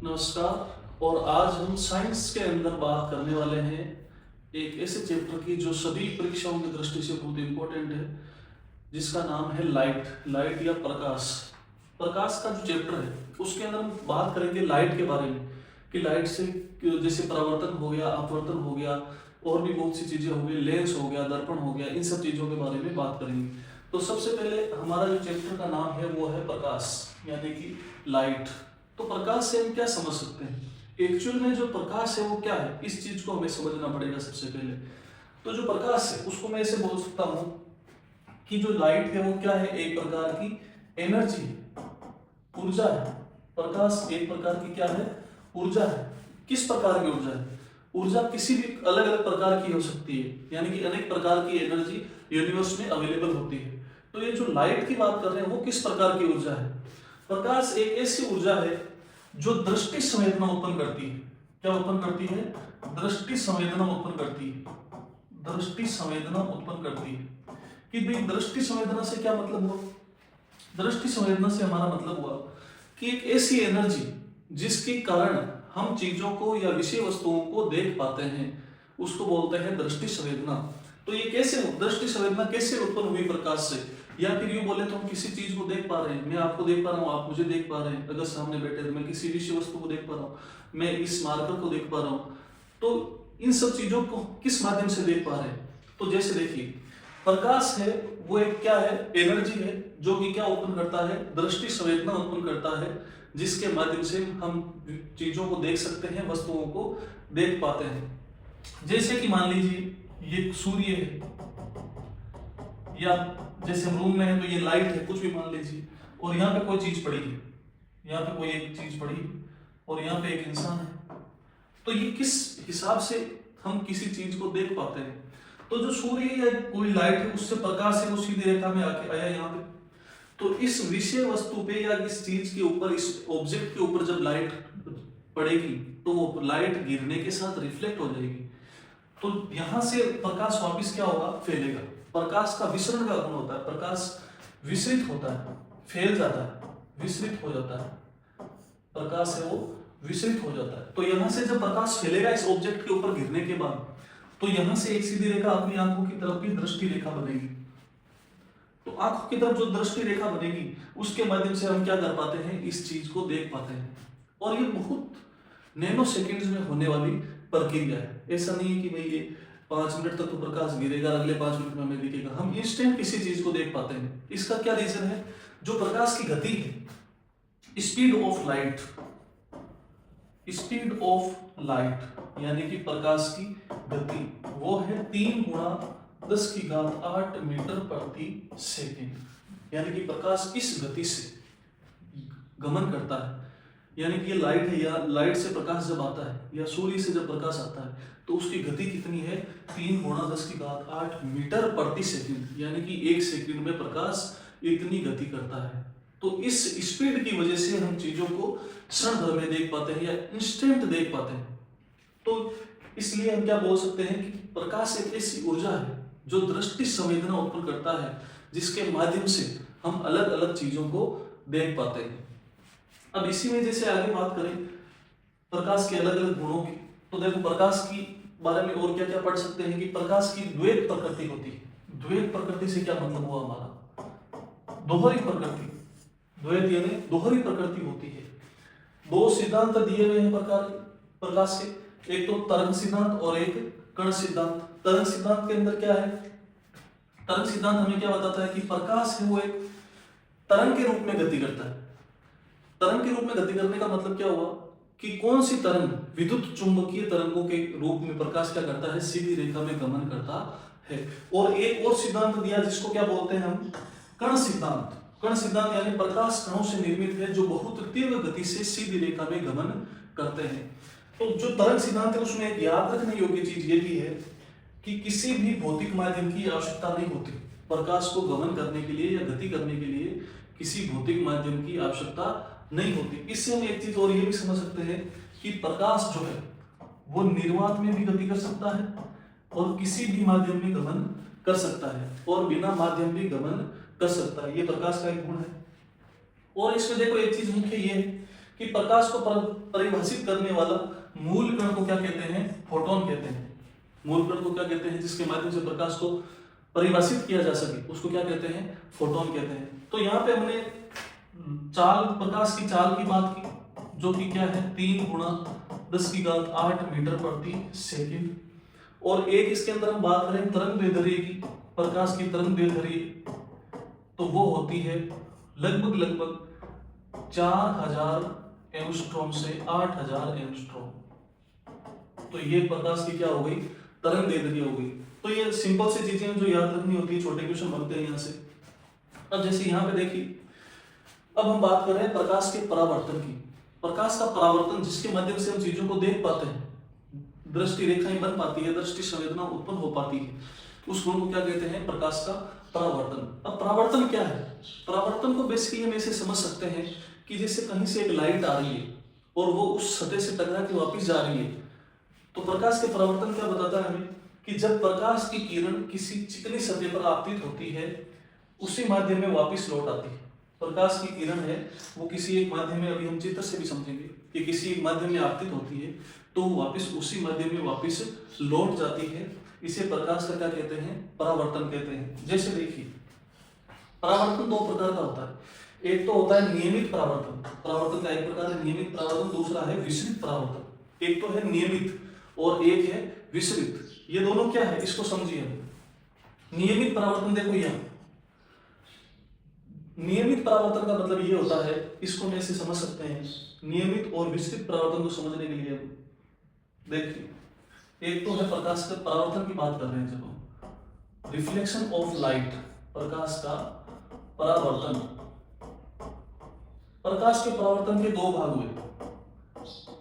नमस्कार। और आज हम साइंस के अंदर बात करने वाले हैं एक ऐसे चैप्टर की जो सभी परीक्षाओं की दृष्टि से बहुत इंपॉर्टेंट है, जिसका नाम है लाइट। लाइट या प्रकाश। प्रकाश का जो चैप्टर है उसके अंदर हम बात करेंगे लाइट के बारे में कि लाइट से जैसे परावर्तन हो गया, अपवर्तन हो गया, और भी बहुत सी चीजें हो गई, लेंस हो गया, दर्पण हो गया, इन सब चीजों के बारे में बात करेंगे। तो सबसे पहले हमारा जो चैप्टर का नाम है वो है प्रकाश, यानी कि लाइट। तो प्रकाश से हम क्या समझ सकते हैं? एक्चुअल में जो प्रकाश है वो क्या है, इस चीज को हमें समझना पड़ेगा सबसे पहले। तो जो प्रकाश है उसको मैं ऐसे बोल सकता हूं कि जो लाइट है वो क्या है, एक प्रकार की एनर्जी है, ऊर्जा है। प्रकाश एक प्रकार की क्या है, ऊर्जा है। किस प्रकार की ऊर्जा है? ऊर्जा किसी भी अलग अलग प्रकार की हो सकती है, यानी कि अनेक प्रकार की एनर्जी यूनिवर्स में अवेलेबल होती है। तो ये जो लाइट की बात कर रहे हैं वो किस प्रकार की ऊर्जा है? प्रकाश एक ऐसी ऊर्जा है जो दृष्टि संवेदना उत्पन्न करती है। क्या उत्पन्न करती है? दृष्टि संवेदना उत्पन्न करती है। दृष्टि संवेदना उत्पन्न करती है। कि भाई दृष्टि संवेदना से क्या मतलब हुआ? दृष्टि संवेदना से हमारा मतलब हुआ कि एक ऐसी एनर्जी जिसके कारण हम चीजों को या विषय वस्तुओं को देख पाते हैं, उसको बोलते हैं दृष्टि संवेदना। तो ये कैसे दृष्टि संवेदना कैसे उत्पन्न हुई? प्रकाश से। या फिर यूं बोले तो हम किसी चीज को देख पा रहे हैं, मैं आपको देख पा रहा हूँ, आप मुझे देख पा रहे हैं, अगर सामने बैठे तो मैं किसी विषय वस्तु को देख पा रहा हूँ, मैं इस मार्कर को देख पा रहा हूँ। तो इन सब चीजों को किस माध्यम से देख पा रहे हैं? तो जैसे देखिए, प्रकाश है वो एक क्या है, एनर्जी है जो कि क्या उत्पन्न करता है, दृष्टि संवेदना उत्पन्न करता है, जिसके माध्यम से हम चीजों को देख सकते हैं, वस्तुओं को देख पाते हैं। जैसे कि मान लीजिए ये सूर्य है, या जैसे हम रूम में है तो ये लाइट है, कुछ भी मान लीजिए, और यहाँ पे कोई चीज पड़ी है, यहाँ पे कोई एक चीज पड़ी है, और यहाँ पे एक इंसान है। तो ये किस हिसाब से हम किसी चीज को देख पाते हैं? तो जो सूर्य या कोई लाइट है उससे प्रकाश है वो सीधी रेखा में आके आया यहाँ पे, तो इस विषय वस्तु पे या इस चीज के ऊपर, इस ऑब्जेक्ट के ऊपर जब लाइट पड़ेगी तो वो लाइट गिरने के साथ रिफ्लेक्ट हो जाएगी। तो यहां से प्रकाश वापस क्या होगा, फैलेगा। प्रकाश का विसरण का गुण होता है, प्रकाश विसरित होता है, फैल जाता है, विसरित हो जाता है। प्रकाश है वो विसरित हो जाता है। तो यहां से जब प्रकाश फैलेगा इस ऑब्जेक्ट के ऊपर गिरने के बाद, तो यहां से एक सीधी रेखा अपनी आंखों की तरफ भी दृष्टि रेखा बनेगी। तो आंखों की तरफ जो दृष्टि रेखा बनेगी उसके माध्यम से हम क्या कर पाते हैं, इस चीज को देख पाते हैं। और ये बहुत नैनो सेकेंड्स में होने वाली प्रक्रिया है। ऐसा नहीं है कि भाई ये 5 मिनट तक तो प्रकाश गिरेगा, अगले 5 मिनट में हमें दिखेगा। हम इंस्टेंट किसी चीज को देख पाते हैं। इसका क्या रीजन है? जो प्रकाश की गति है, speed of light, speed of light यानी कि प्रकाश की गति, वो है 3 × 10⁸ मीटर प्रति सेकेंड। यानी कि प्रकाश इस गति से गमन करता है। यानी कि ये लाइट है, या लाइट से प्रकाश जब आता है या सूर्य से जब प्रकाश आता है तो उसकी गति कितनी है, 3 × 10⁸ मीटर प्रति सेकेंड। यानी कि 1 सेकेंड में प्रकाश इतनी गति करता है। तो इस स्पीड की वजह से हम चीजों को क्षण भर में देख पाते हैं या इंस्टेंट देख पाते हैं। तो इसलिए हम क्या बोल सकते हैं कि प्रकाश एक ऐसी ऊर्जा है जो दृष्टि संवेदना उत्पन्न करता है, जिसके माध्यम से हम अलग अलग चीजों को देख पाते हैं। अब इसी में जैसे आगे बात करें प्रकाश के अलग अलग गुणों की, तो देखो प्रकाश की बारे में और क्या क्या पढ़ सकते हैं कि प्रकाश की द्वैत प्रकृति होती है। द्वैत प्रकृति से क्या मतलब हुआ हमारा, दोहरी प्रकृति। द्वैत यानी दोहरी प्रकृति होती है। 2 सिद्धांत दिए हुए हैं प्रकाश के, एक तो तरंग सिद्धांत और एक कण सिद्धांत। तरंग सिद्धांत के अंदर क्या है, तरंग सिद्धांत हमें क्या बताता है कि प्रकाश है वो एक तरंग के रूप में गति करता है। तरंग के रूप में गति करने का मतलब क्या हुआ कि कौन सी तरंग, विद्युत चुंबकीय तरंगों के रूप में प्रकाश क्या करता है, सीधी रेखा में गमन करता है। और एक और सिद्धांत दिया जिसको क्या बोलते हैं हम, कण सिद्धांत। कण सिद्धांत यानी प्रकाश कणों से निर्मित है जो बहुत तीव्र गति से सीधी रेखा में गमन करते हैं। तो जो तरंग सिद्धांत है उसमें एक याद रखने योग्य चीज ये भी है कि किसी भी भौतिक माध्यम की आवश्यकता नहीं होती प्रकाश को गमन करने के लिए या गति करने के लिए। किसी भौतिक माध्यम की आवश्यकता नहीं होती। इससे हम एक चीज और ये भी समझ सकते हैं कि प्रकाश जो है वो निर्वात में भी गति कर सकता है और किसी भी माध्यम में गमन कर सकता है और बिना माध्यम भी गमन कर सकता है। ये प्रकाश का एक गुण है। और इसमें देखो एक चीज मुख्य ये है कि प्रकाश को परिभाषित करने वाला मूल कण को क्या कहते हैं? फोटोन कहते हैं। मूल कण को क्या कहते हैं? जिसके माध्यम से प्रकाश को परिभाषित किया जा सके उसको क्या कहते हैं? फोटोन कहते हैं। तो यहाँ पे हमने प्रकाश की चाल की बात की, जो कि क्या है 3 × 10⁸ मीटर प्रति सेकंड। और एक इसके अंदर हम बात करें तरंग दैर्ध्य की, प्रकाश की तरंग दैर्ध्य, तो वो होती है लगभग 4000 एंगस्ट्रॉम से 8000 एंगस्ट्रॉम। तो ये प्रकाश की क्या हो गई? तरंग दैर्ध्य हो गई। तो ये सिंपल सी चीजें हैं जो याद रखनी होती है, छोटे क्वेश्चन बनते हैं यहाँ से। अब जैसे यहाँ पे देखिए, अब हम बात कर रहे हैं प्रकाश के परावर्तन की। प्रकाश का परावर्तन जिसके माध्यम से हम चीजों को देख पाते हैं, दृष्टि रेखाएं बन पाती है, दृष्टि संवेदना उत्पन्न हो पाती है, उस गुण को क्या कहते हैं? प्रकाश का परावर्तन। अब परावर्तन क्या है? परावर्तन को बेसिकली हम ऐसे समझ सकते हैं कि जैसे कहीं से एक लाइट आ रही है और वो उस सतह से टकरा के वापस जा रही है, तो प्रकाश के परावर्तन क्या बताता है हमें? कि जब प्रकाश की किरण किसी चिकनी सतह पर आपतित होती है, उसी माध्यम में वापस लौट आती है। प्रकाश की किरण है वो किसी एक माध्यम में, अभी हम चित्र से भी समझेंगे कि किसी एक माध्यम में आपतित होती है तो वापस उसी माध्यम में वापस लौट जाती है। इसे प्रकाश का क्या कहते हैं? परावर्तन कहते हैं। जैसे देखिए, परावर्तन 2 प्रकार का होता है। एक तो होता है नियमित परावर्तन। परावर्तन का एक प्रकार है नियमित परावर्तन, दूसरा है विसरित परावर्तन। एक तो है नियमित और एक है विसरित। ये दोनों क्या है इसको समझिए। नियमित परावर्तन देखो, यहाँ नियमित परावर्तन का मतलब ये होता है, इसको हम ऐसे समझ सकते हैं, नियमित और विसरित परावर्तन को समझने के लिए देखिए, एक तो है प्रकाश के परावर्तन की बात कर रहे हैं जब हम, रिफ्लेक्शन ऑफ लाइट, प्रकाश का परावर्तन। प्रकाश के परावर्तन के 2 भाग हुए,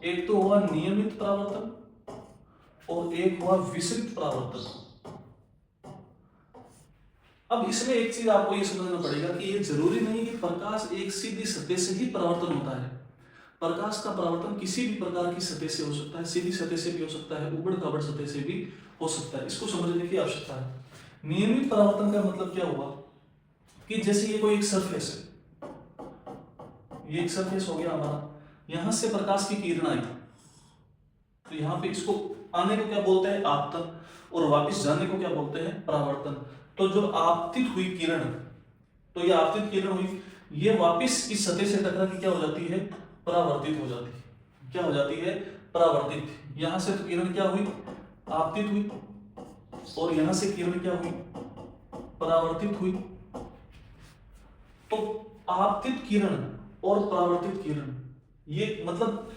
एक तो हुआ नियमित परावर्तन और एक हुआ विसरित परावर्तन। अब इसमें एक चीज आपको ये समझना पड़ेगा कि ये जरूरी नहीं कि प्रकाश एक सीधी सतह से ही परावर्तन होता है। प्रकाश का परावर्तन किसी भी प्रकार की सतह से हो सकता है, सीधी सतह से भी हो सकता है, उबड़ खाबड़ सतह से भी हो सकता है। इसको समझने की आवश्यकता है। नियमित परावर्तन का मतलब क्या हुआ कि जैसे ये कोई एक सरफेस है, ये एक सरफेस हो गया हमारा, यहां से प्रकाश की किरण आई, तो यहाँ पे इसको आने को क्या बोलते हैं? आपतन, और वापस जाने को क्या बोलते हैं? परावर्तन। तो जो आपतित हुई किरण, तो ये आपतित किरण हुई, ये वापस इस सतह से टकरा के क्या हो जाती है? परावर्तित हो जाती है। क्या हो जाती है? परावर्तित। यहां से तो किरण क्या हुई? आपतित हुई, और यहां से किरण क्या हुई? परावर्तित हुई। तो आपतित किरण और परावर्तित किरण, ये मतलब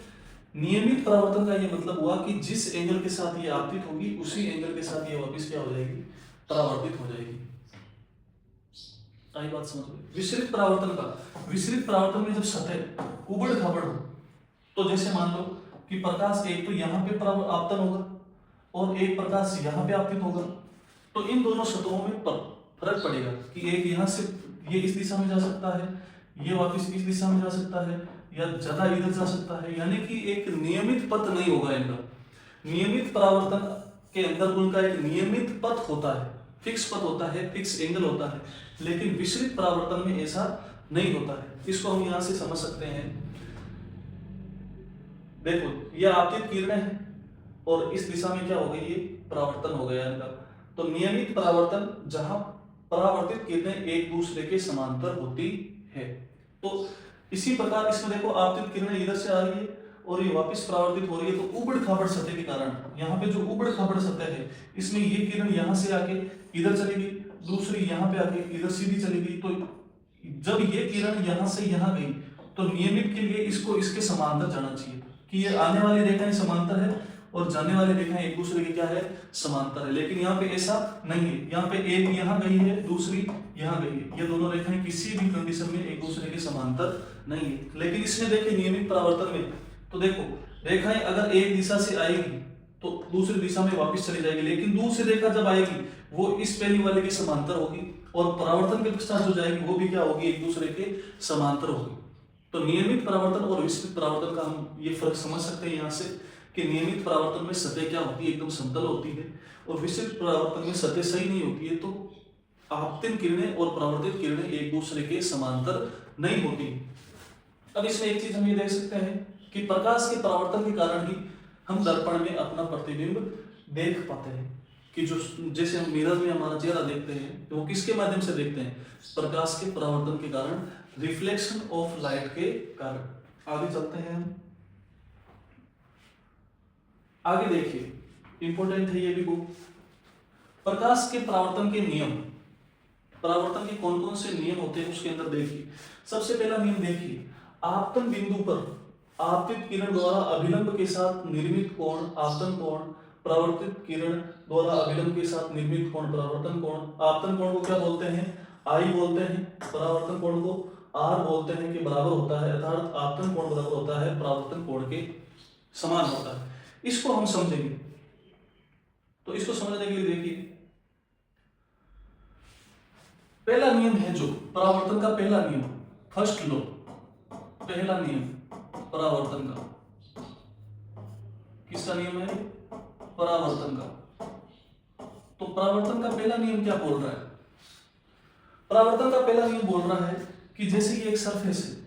नियमित परावर्तन का ये मतलब हुआ कि जिस एंगल के साथ ये आपतित होगी उसी एंगल के साथ ये वापस क्या हो जाएगी? परावर्तित हो जाएगी। आई बात समझ में? विसरित परावर्तन का, विसरित परावर्तन में जब सतह उबड़ खाबड़ हो, तो जैसे मान लो कि प्रकाश एक तो यहाँ पे आपतन होगा और एक प्रकाश यहाँ पे आपतित होगा, तो इन दोनों सतहों में फर्क पड़ेगा कि एक यहाँ से ये इस दिशा में जा सकता है, ये वापस इस दिशा में जा सकता है, या ज्यादा इधर जा सकता है, यानी कि एक नियमित पथ नहीं होगा इनका। नियमित परावर्तन के अंदर उनका एक नियमित पथ होता है, फिक्स पथ होता है, फिक्स एंगल होता है, लेकिन विसरित परावर्तन में ऐसा नहीं होता है। इसको हम यहां से समझ सकते हैं। देखो, ये आपतित किरणें हैं और इस दिशा में क्या हो गई? ये परावर्तन हो गया इनका। तो नियमित परावर्तन जहां परावर्तित किरणें एक दूसरे के समांतर होती है। तो इसी प्रकार इसमें देखो, आपतित किरणें इधर से आ रही है और ये वापस परावर्तित हो रही है, तो उबड़ खाबड़ सतह के कारण यहाँ पे जो उबड़ खाबड़ सतह है, इसमें ये किरण यहाँ से आके इधर चली गई, दूसरी यहाँ पे आके इधर सीधी चली गई। तो जब ये किरण यहाँ से यहाँ गई, तो नियमित के लिए इसको इसके समांतर जाना चाहिए कि ये आने वाली रेखाएं समांतर है और जाने वाली रेखाएं एक दूसरे के क्या है? समांतर है। लेकिन यहाँ पे ऐसा नहीं है, यहाँ पे एक यहाँ गई है, दूसरी यहाँ गई है, ये दोनों रेखाएं किसी भी कंडीशन में एक दूसरे के समांतर नहीं है। लेकिन इसमें देखिए नियमित परावर्तन में, तो देखो रेखाएं अगर एक दिशा से आएगी तो दूसरी दिशा में वापस चली जाएगी, लेकिन दूसरी रेखा जब आएगी वो इस पहली वाले के समांतर होगी, और परावर्तन के पश्चात जो जाएगी वो भी क्या होगी? एक दूसरे के समांतर होगी। तो नियमित परावर्तन और विसरित परावर्तन का हम ये फर्क समझ सकते हैं यहाँ से कि नियमित परावर्तन में सतह क्या होती है? एकदम समतल होती है, और विसरित परावर्तन में सतह सही नहीं होती है। तो आपतित किरणें और परावर्तित किरणें एक दूसरे के समांतर नहीं होती। अब इसमें एक चीज हम ये देख सकते हैं कि प्रकाश के परावर्तन के कारण ही हम दर्पण में अपना प्रतिबिंब देख पाते हैं। कि जो जैसे हम मिरर में हमारा चेहरा देखते हैं तो वो किसके माध्यम से देखते हैं? प्रकाश के परावर्तन के कारण, रिफ्लेक्शन ऑफ लाइट के कारण। आगे चलते हैं हम। आगे देखिए, इंपॉर्टेंट है ये भी बुक। प्रकाश के परावर्तन के नियम, परावर्तन के कौन कौन से नियम होते हैं उसके अंदर देखिए। सबसे पहला नियम देखिए, आपतन बिंदु पर आपतित किरण द्वारा अभिलंब के साथ निर्मित कोण आपतन कोण, परावर्तित किरण द्वारा अभिलंब के साथ निर्मित कोण परावर्तन कोण। आपतन कोण को क्या बोलते हैं? आई बोलते हैं। परावर्तन कोण को आर बोलते हैं कि बराबर होता है, अर्थात आपतन कोण बराबर होता है परावर्तन कोण के समान होता है। इसको हम समझेंगे, तो इसको समझने के लिए देखिए, पहला नियम है जो परावर्तन का पहला नियम, फर्स्ट लॉ, पहला नियम परावर्तन का। किसका नियम है? परावर्तन का। तो परावर्तन का पहला नियम क्या बोल रहा है? परावर्तन का पहला नियम बोल रहा है कि जैसे ये एक सरफेस है,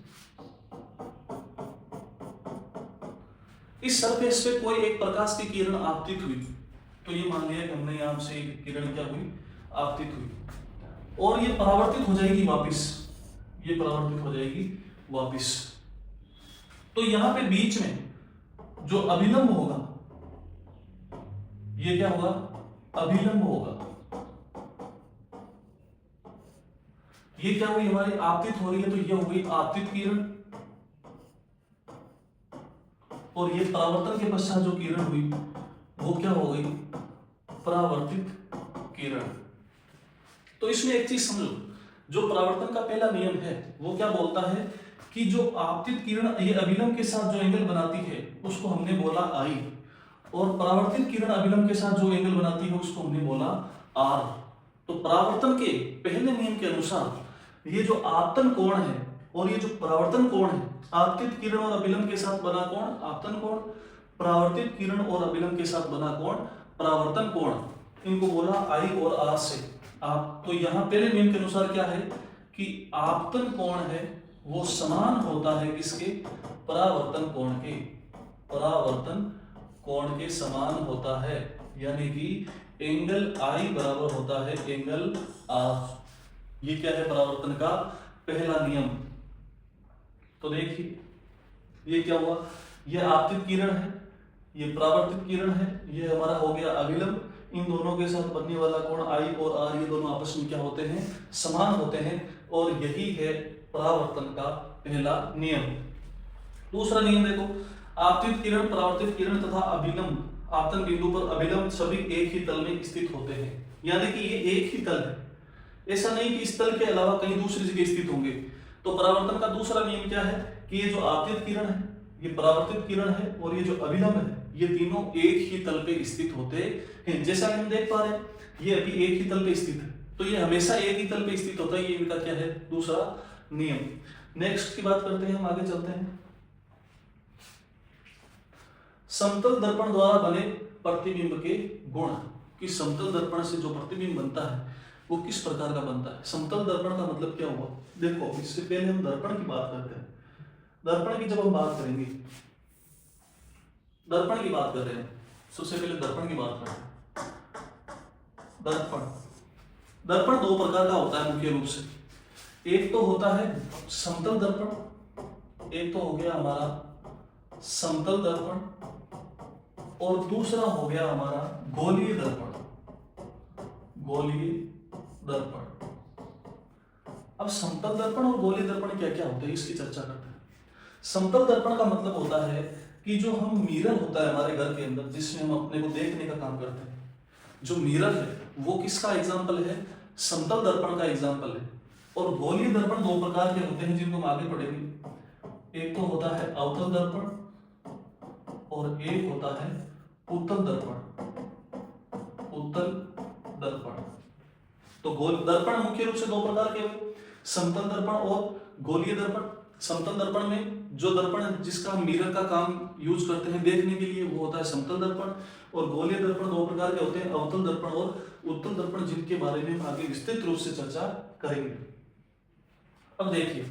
इस सरफेस पे कोई एक प्रकाश की किरण आपतित हुई, तो ये मान लिया कि हमने यहां से एक किरण क्या हुई? आपतित हुई, और ये परावर्तित हो जाएगी वापस, ये परावर्तित हो जाएगी वापस। तो यहां पे बीच में जो अभिलंब होगा, ये क्या होगा? अभिलंब होगा। ये क्या हुई? हमारी आपतित हो रही है, तो ये हो गई आपतित किरण, और ये परावर्तन के पश्चात जो किरण हुई वो क्या हो गई? परावर्तित किरण। तो इसमें एक चीज समझो, जो परावर्तन का पहला नियम है वो क्या बोलता है कि जो आपतित किरण ये अभिलंब के साथ जो एंगल बनाती है उसको हमने बोला आई, और परावर्तित किरण अभिलंब के साथ जो एंगल बनाती है उसको हमने बोला आर। तो परावर्तन के पहले नियम के अनुसार ये जो आपतन कोण है और ये जो परावर्तन कोण है, आपतित किरण और अभिलंब के साथ बना कोण आपतन कोण, परावर्तित किरण और अभिलंब के साथ बना कोण परावर्तन कोण, इनको बोला आई और आर से। आप तो यहां पहले नियम के अनुसार क्या है कि आपतन कोण है वो समान होता है किसके? परावर्तन कोण के, परावर्तन कोण के समान होता है, यानी कि एंगल आई बराबर होता है एंगल आर। ये क्या है? परावर्तन का पहला नियम। तो देखिए ये क्या हुआ? ये आपतित किरण है, ये परावर्तित किरण है, ये हमारा हो गया अभिलंब। इन दोनों के साथ बनने वाला कोण आई और आर, ये दोनों आपस में क्या होते हैं? समान होते हैं, और यही है परावर्तन का पहला नियम। दूसरा नियम देखो, आपतित किरण, परावर्तित किरण तथा अभिलंब आपतन बिंदु पर अभिलंब सभी एक ही तल में स्थित होते हैं, यानी कि ये एक ही तल है, ऐसा नहीं कि इस तल के अलावा कहीं दूसरी जगह स्थित होंगे। तो परावर्तन का दूसरा नियम क्या है कि ये जो आपतित किरण है, ये परावर्तित किरण है, और ये जो अभिलंब है, ये तीनों एक ही तल पे स्थित होते हैं। जैसा कि हम देख पा रहे हैं ये अभी एक ही तल पे स्थित है, तो ये हमेशा एक ही तल पे स्थित होता है। ये इनका क्या है? दूसरा नियम। नेक्स्ट की बात करते हैं, हम आगे चलते हैं। समतल दर्पण द्वारा बने प्रतिबिंब के गुण, कि समतल दर्पण से जो प्रतिबिंब बनता है वो किस प्रकार का बनता है? समतल दर्पण का मतलब क्या हुआ? देखो, इससे पहले हम दर्पण की बात करते हैं। दर्पण की जब हम बात करेंगे, दर्पण की बात कर रहे हैं, सबसे पहले दर्पण की बात करते हैं। दर्पण, दर्पण दो प्रकार का होता है मुख्य रूप से। एक तो होता है समतल दर्पण, एक तो हो गया हमारा समतल दर्पण, और दूसरा हो गया हमारा गोलीय दर्पण, गोलीय दर्पण। अब समतल दर्पण और गोलीय दर्पण क्या क्या होते हैं इसकी चर्चा करते हैं। समतल दर्पण का मतलब होता है कि जो हम मिरर होता है हमारे घर के अंदर, जिसमें हम अपने को देखने का काम करते हैं, जो मिरर है वो किसका एग्जाम्पल है? समतल दर्पण का एग्जाम्पल है। और गोलीय दर्पण दो प्रकार के होते हैं जिनको हम आगे पढ़ेंगे। एक तो होता है अवतल दर्पण और एक होता है उत्तल दर्पण, उत्तल दर्पण। तो गोल दर्पण मुख्य रूप से दो प्रकार के हुए, समतल दर्पण और गोलीय दर्पण। समतल दर्पण में जो दर्पण जिसका मिरर का काम यूज करते हैं देखने के लिए वो होता है समतल दर्पण, और गोलीय दर्पण दो प्रकार के होते हैं, अवतल दर्पण और उत्तल दर्पण, जिनके बारे में हम आगे विस्तृत रूप से चर्चा करेंगे। अब देखिए,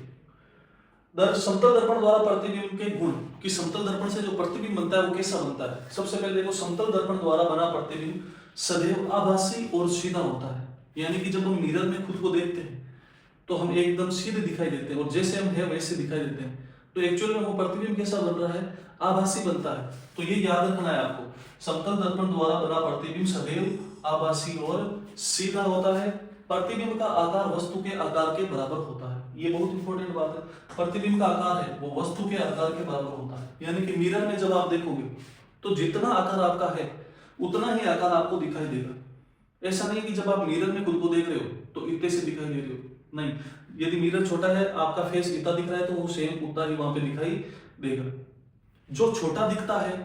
समतल दर्पण द्वारा प्रतिबिंब के गुण कि समतल दर्पण से जो प्रतिबिंब बनता है वो कैसा बनता है। सबसे पहले देखो, समतल दर्पण द्वारा बना प्रतिबिंब सदैव आभासी और सीधा होता है। यानी कि जब हम मिरर में खुद को देखते हैं तो हम एकदम सीधे दिखाई देते हैं और जैसे हम है वैसे दिखाई देते हैं। तो एक्चुअल में वो प्रतिबिंब कैसा बन रहा है, आभासी बनता है। तो ये याद रखना है आपको, समतल दर्पण द्वारा बना प्रतिबिंब सदैव आभासी और सीधा होता है। प्रतिबिंब का आकार वस्तु के आकार के बराबर होता है। ये बहुत इंपॉर्टेंट बात है। प्रतिबिंब का आकार है वो वस्तु के आकार के बराबर होता है। यानी कि मिरर में जब आप देखोगे तो जितना आकार आपका है उतना ही आकार आपको दिखाई देगा। ऐसा नहीं कि जब आप मिरर में खुद को देख रहे हो तो इतने से दिखाई दे रहे हो, नहीं। यदि मिरर छोटा है, आपका फेस इतना दिख रहा है, तो वो सेम उतना ही वहां पे दिखाई देगा। जो छोटा दिखता है,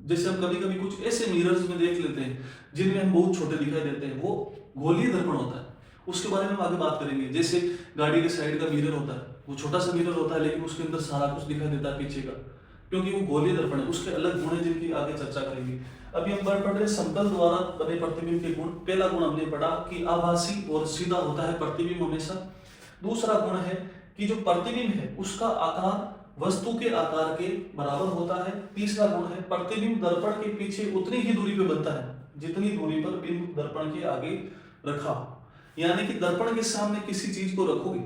जैसे हम कभी कभी कुछ ऐसे मिरर्स में देख लेते हैं जिनमें हम बहुत छोटे दिखाई देते हैं, वो गोलीय दर्पण होता है। उसके बारे में हम आगे बात करेंगे। जैसे गाड़ी के साइड का मिरर होता है, वो छोटा सा मिरर होता है लेकिन उसके अंदर सारा कुछ दिखाई देता है पीछे का, क्योंकि वो गोलीय दर्पण है। उसके अलग गुण है जिनकी आगे चर्चा करेंगे। अभी हम पढ़ रहे समतल द्वारा बने प्रतिबिंब के गुण। पहला गुण हमने पढ़ा कि आभासी और सीधा होता है प्रतिबिंब हमेशा। दूसरा गुण है कि जो प्रतिबिंब है उसका आकार वस्तु के आकार के बराबर होता है। तीसरा गुण है प्रतिबिंब दर्पण के पीछे उतनी ही दूरी पे बनता है जितनी दूरी पर बिंब दर्पण के आगे रखा। यानी कि दर्पण के सामने किसी चीज को रखोगे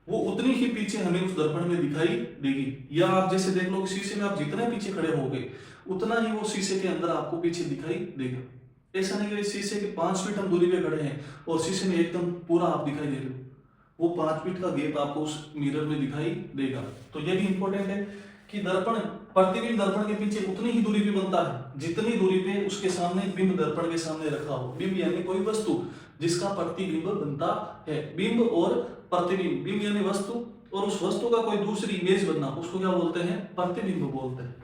वो उतनी ही पीछे हमें उस दर्पण में दिखाई देगी। या आप जैसे देख लो कि शीशे में आप जितने पीछे खड़े होगे उतना ही वो शीशे के अंदर आपको पीछे दिखाई देगा। ऐसा नहीं कि शीशे के 5 फीट हम दूरी पे खड़े हैं और शीशे में एकदम पूरा आप दिखाई दे रहे हो, वो 5 फीट का गैप आपको उस मिरर में दिखाई देगा। तो ये भी इंपॉर्टेंट है कि दर्पण प्रतिबिंब दर्पण के पीछे उतनी ही दूरी पे बनता है जितनी दूरी पे उसके सामने बिंब दर्पण के सामने रखा हो। बिंब यानी कोई वस्तु जिसका प्रतिबिंब बनता है। बिंब और प्रतिबिंब, बिंब यानी वस्तु और उस वस्तु का कोई दूसरी इमेज बनना, उसको क्या बोलते हैं, प्रतिबिंब बोलते हैं।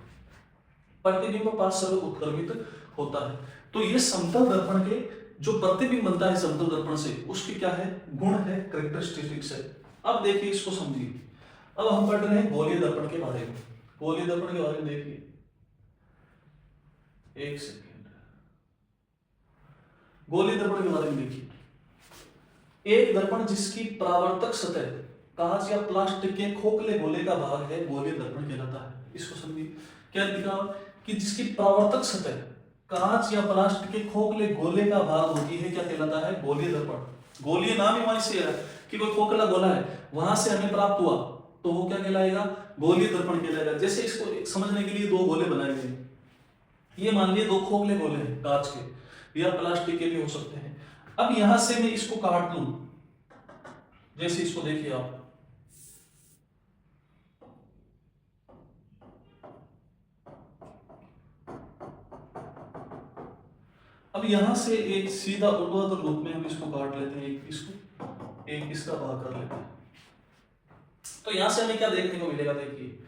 प्रतिबिंब पास सर्व उत्क्रमित होता है। तो ये समतल दर्पण के जो प्रतिबिंब बनता है समतल दर्पण से, उसके क्या है, गुण है, कैरेक्टरिस्टिक्स है। अब देखिए, इसको समझिए। अब हम पढ़ रहे हैं गोलीय दर्पण के बारे में। गोलीय दर्पण के बारे में देखिए, एक सेकेंड। गोलीय दर्पण के बारे में देखिए। एक दर्पण जिसकी परावर्तक सतह कांच या प्लास्टिक के खोखले गोले का भाग है गोलीय दर्पण कहलाता है। इसको समझिए, क्या लिखा कि जिसकी परावर्तक सतह कांच या प्लास्टिक के खोखले गोले का भाग होती है, क्या कहलाता है, गोलीय दर्पण। गोलीय नाम ही वहीं से है कि कोई खोखला गोला है, वहां से हमें प्राप्त हुआ तो वो क्या कहलाएगा, गोलीय दर्पण कहलाएगा। जैसे इसको समझने के लिए 2 गोले बनाए गए, ये मान लिए 2 खोखले गोले हैं कांच के या प्लास्टिक के भी हो सकते हैं। अब यहां से मैं इसको काट लूं, जैसे इसको देखिए आप, अब यहां से एक सीधा ऊर्ध्वाधर रूप में हम इसको काट लेते हैं, एक इसको, एक इसका भाग कर लेते हैं। तो यहां से हमें क्या देखने को मिलेगा, देखिए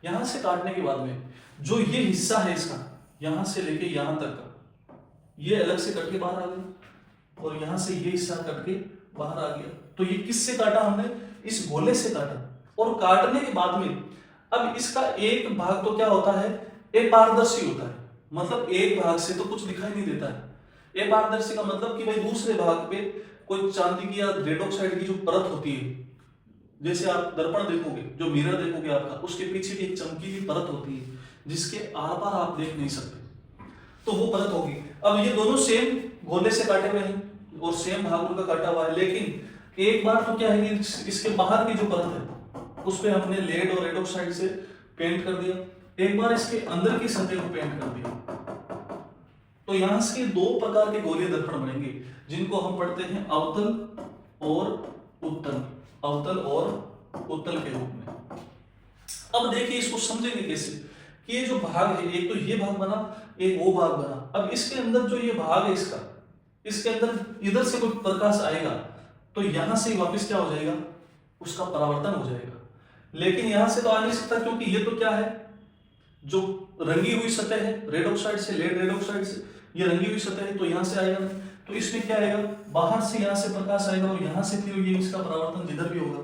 यहां से काटने के बाद में जो ये हिस्सा है इसका, यहां से लेके यहां तक का, ये अलग से कट के बाहर आ गया और यहां से ये हिस्सा कट के बाहर आ गया। तो ये किससे काटा हमने, इस गोले से काटा। और काटने के बाद में अब इसका एक भाग तो क्या होता है, अपारदर्शी होता है। मतलब एक भाग से तो कुछ दिखाई नहीं देता है। अपारदर्शी का मतलब कि भाई दूसरे भाग पे कोई चांदी की या रेड ऑक्साइड की जो परत होती है, जैसे आप दर्पण देखोगे, जो मिरर देखोगे आपका, उसके पीछे भी एक चमकीली परत होती है जिसके आर पार आप देख नहीं सकते, तो वो परत होगी। अब ये दोनों सेम गोले से काटे हुए हैं और सेम भाग उनका काटा हुआ है, लेकिन एक बार तो क्या है कि इसके बाहर की जो परत है उस पे हमने लेड और रेड ऑक्साइड से पेंट कर दिया, एक बार इसके अंदर की सतह को पेंट कर दिया। तो यहां से 2 प्रकार के गोलीय दर्पण बनेंगे जिनको हम पढ़ते हैं अवतल और उत्तल, अवतल और उत्तल के रूप में। अब देखिए इसको समझेंगे कैसे कि ये जो भाग है, एक तो ये भाग बना, एक वो भाग बना। अब इसके अंदर जो ये भाग है इसका, इसके अंदर इधर से कोई प्रकाश आएगा तो यहां से वापस क्या हो जाएगा, उसका परावर्तन हो जाएगा। लेकिन यहां से तो आ नहीं सकता क्योंकि ये तो क्या है, जो रंगी हुई सतह है, रेड ऑक्साइड से, लेड रेड ऑक्साइड से, ये रंगी हुई सतह है, तो यहां से आएगा। तो इसमें क्या आएगा, बाहर से यहां से प्रकाश आएगा और यहां से फिर ये इसका परावर्तन जिधर भी होगा,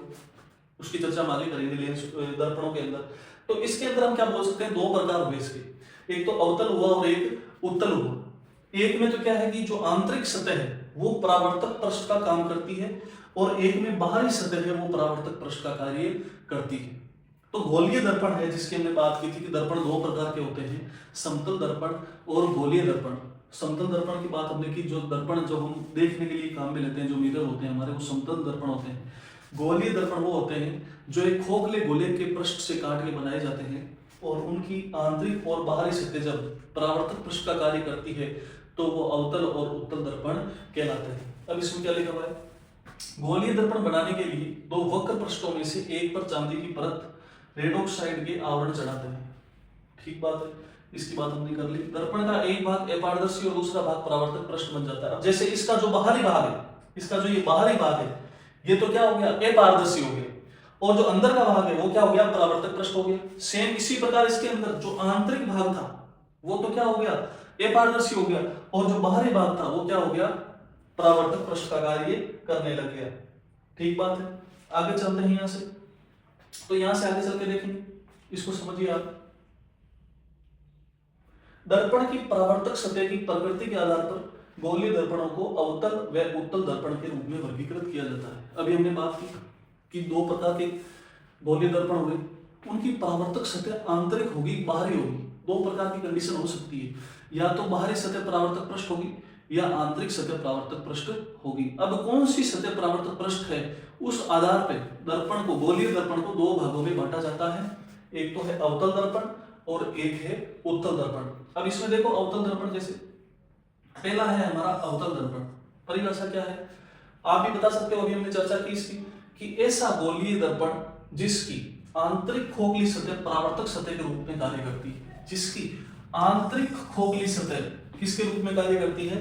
उसकी चर्चा हम आगे करेंगे लेंस दर्पणों के अंदर। तो इसके अंदर हम क्या बोल सकते हैं, 2 प्रकार हुए इसके, एक तो अवतल हुआ और एक उत्तल हुआ। एक में तो क्या है कि जो आंतरिक सतह है वो परावर्तक पृष्ठ का काम करती है, और एक में बाहरी सतह है वो परावर्तक पृष्ठ का कार्य करती है। तो गोलीय दर्पण है जिसकी हमने बात की थी कि दर्पण दो प्रकार के होते हैं, समतल दर्पण और गोलीय दर्पण। समतल दर्पण की बात हमने की, जो दर्पण जो हम देखने के लिए काम में लेते हैं, जो मिरर होते हैं हमारे, वो समतल दर्पण होते हैं। गोलीय दर्पण वो होते हैं जो एक खोखले गोले के पृष्ठ से काट के बनाए जाते हैं, और उनकी आंतरिक और बाहरी सतह जब परावर्तक पृष्ठ का कार्य करती है तो वो अवतल और उत्तल दर्पण कहलाते हैं। अब इसमें क्या लिखा हुआ है, गोलीय दर्पण बनाने के लिए दो वक्र पृष्ठों में से एक पर चांदी की परत रेड ऑक्साइड के आवरण चढ़ाते हैं। ठीक बात है, इसकी बात हमने कर ली। दर्पण का एक भाग अपारदर्शी और दूसरा भाग परावर्तक पृष्ठ बन जाता है। अब जैसे इसका जो बाहरी भाग है, इसका जो ये बाहरी भाग है, ये तो क्या हो गया, अपारदर्शी हो गया, और जो अंदर का भाग है वो क्या हो गया, परावर्तक पृष्ठ हो गया। सेम इसी प्रकार इसके अंदर जो आंतरिक भाग था वो तो क्या हो गया, अपारदर्शी हो गया, और जो बाहरी भाग था वो क्या हो गया, परावर्तक पृष्ठ का कार्य करने लग गया। ठीक बात है, आगे चलते हैं यहां से। तो यहां से आगे चल के देखेंगे, इसको समझिए आप। दर्पण की परावर्तक सतह की प्रकृति के आधार पर गोलीय दर्पणों को अवतल व उत्तल दर्पण के रूप में वर्गीकृत किया जाता है। अभी हमने बात की कि दो प्रकार के गोलीय दर्पण हुए, उनकी परावर्तक सतह आंतरिक होगी, बाहरी होगी। दो प्रकार की कंडीशन हो सकती है, या तो बाहरी सतह परावर्तक पृष्ठ होगी या आंतरिक सतह परावर्तक पृष्ठ होगी। अब कौन सी सतह परावर्तक पृष्ठ है, उस आधार पर दर्पण को, गोलीय दर्पण को दो भागों में बांटा जाता है। एक तो है अवतल दर्पण और एक है उत्तल दर्पण। अब इसमें देखो अवतल दर्पण, जैसे पहला है हमारा अवतल दर्पण। परिभाषा क्या है आप भी बता सकते हो, अभी हमने चर्चा की इसकी, कि ऐसा गोलीय दर्पण जिसकी आंतरिक खोखली सतह परावर्तक सतह के रूप में कार्य करती है। जिसकी आंतरिक खोखली सतह किसके रूप में कार्य करती है,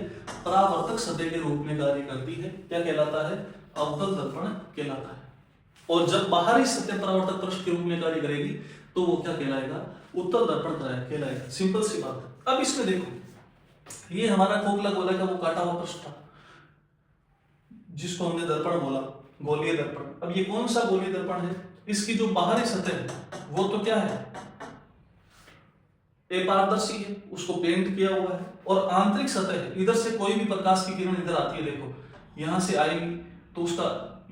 परावर्तक सतह के रूप में कार्य करती है, क्या कहलाता है, अवतल दर्पण कहलाता है। और जब बाहरी सतह परावर्तक पृष्ठ के रूप में कार्य करेगी तो वो क्या कहलाएगा, उत्तल दर्पण कहलाएगा। सिंपल सी बात है। अब इसमें देखो, ये हमारा खोखला गोला का वो काटा हुआ पृष्ठ था जिसको हमने दर्पण बोला, गोलीय दर्पण। अब ये कौन सा गोलीय दर्पण है, इसकी जो बाहरी सतह है वो तो क्या है, अपारदर्शी है, उसको पेंट किया हुआ है, और आंतरिक सतह है, इधर से कोई भी प्रकाश की किरण इधर आती है, देखो यहां से आएगी तो उसका,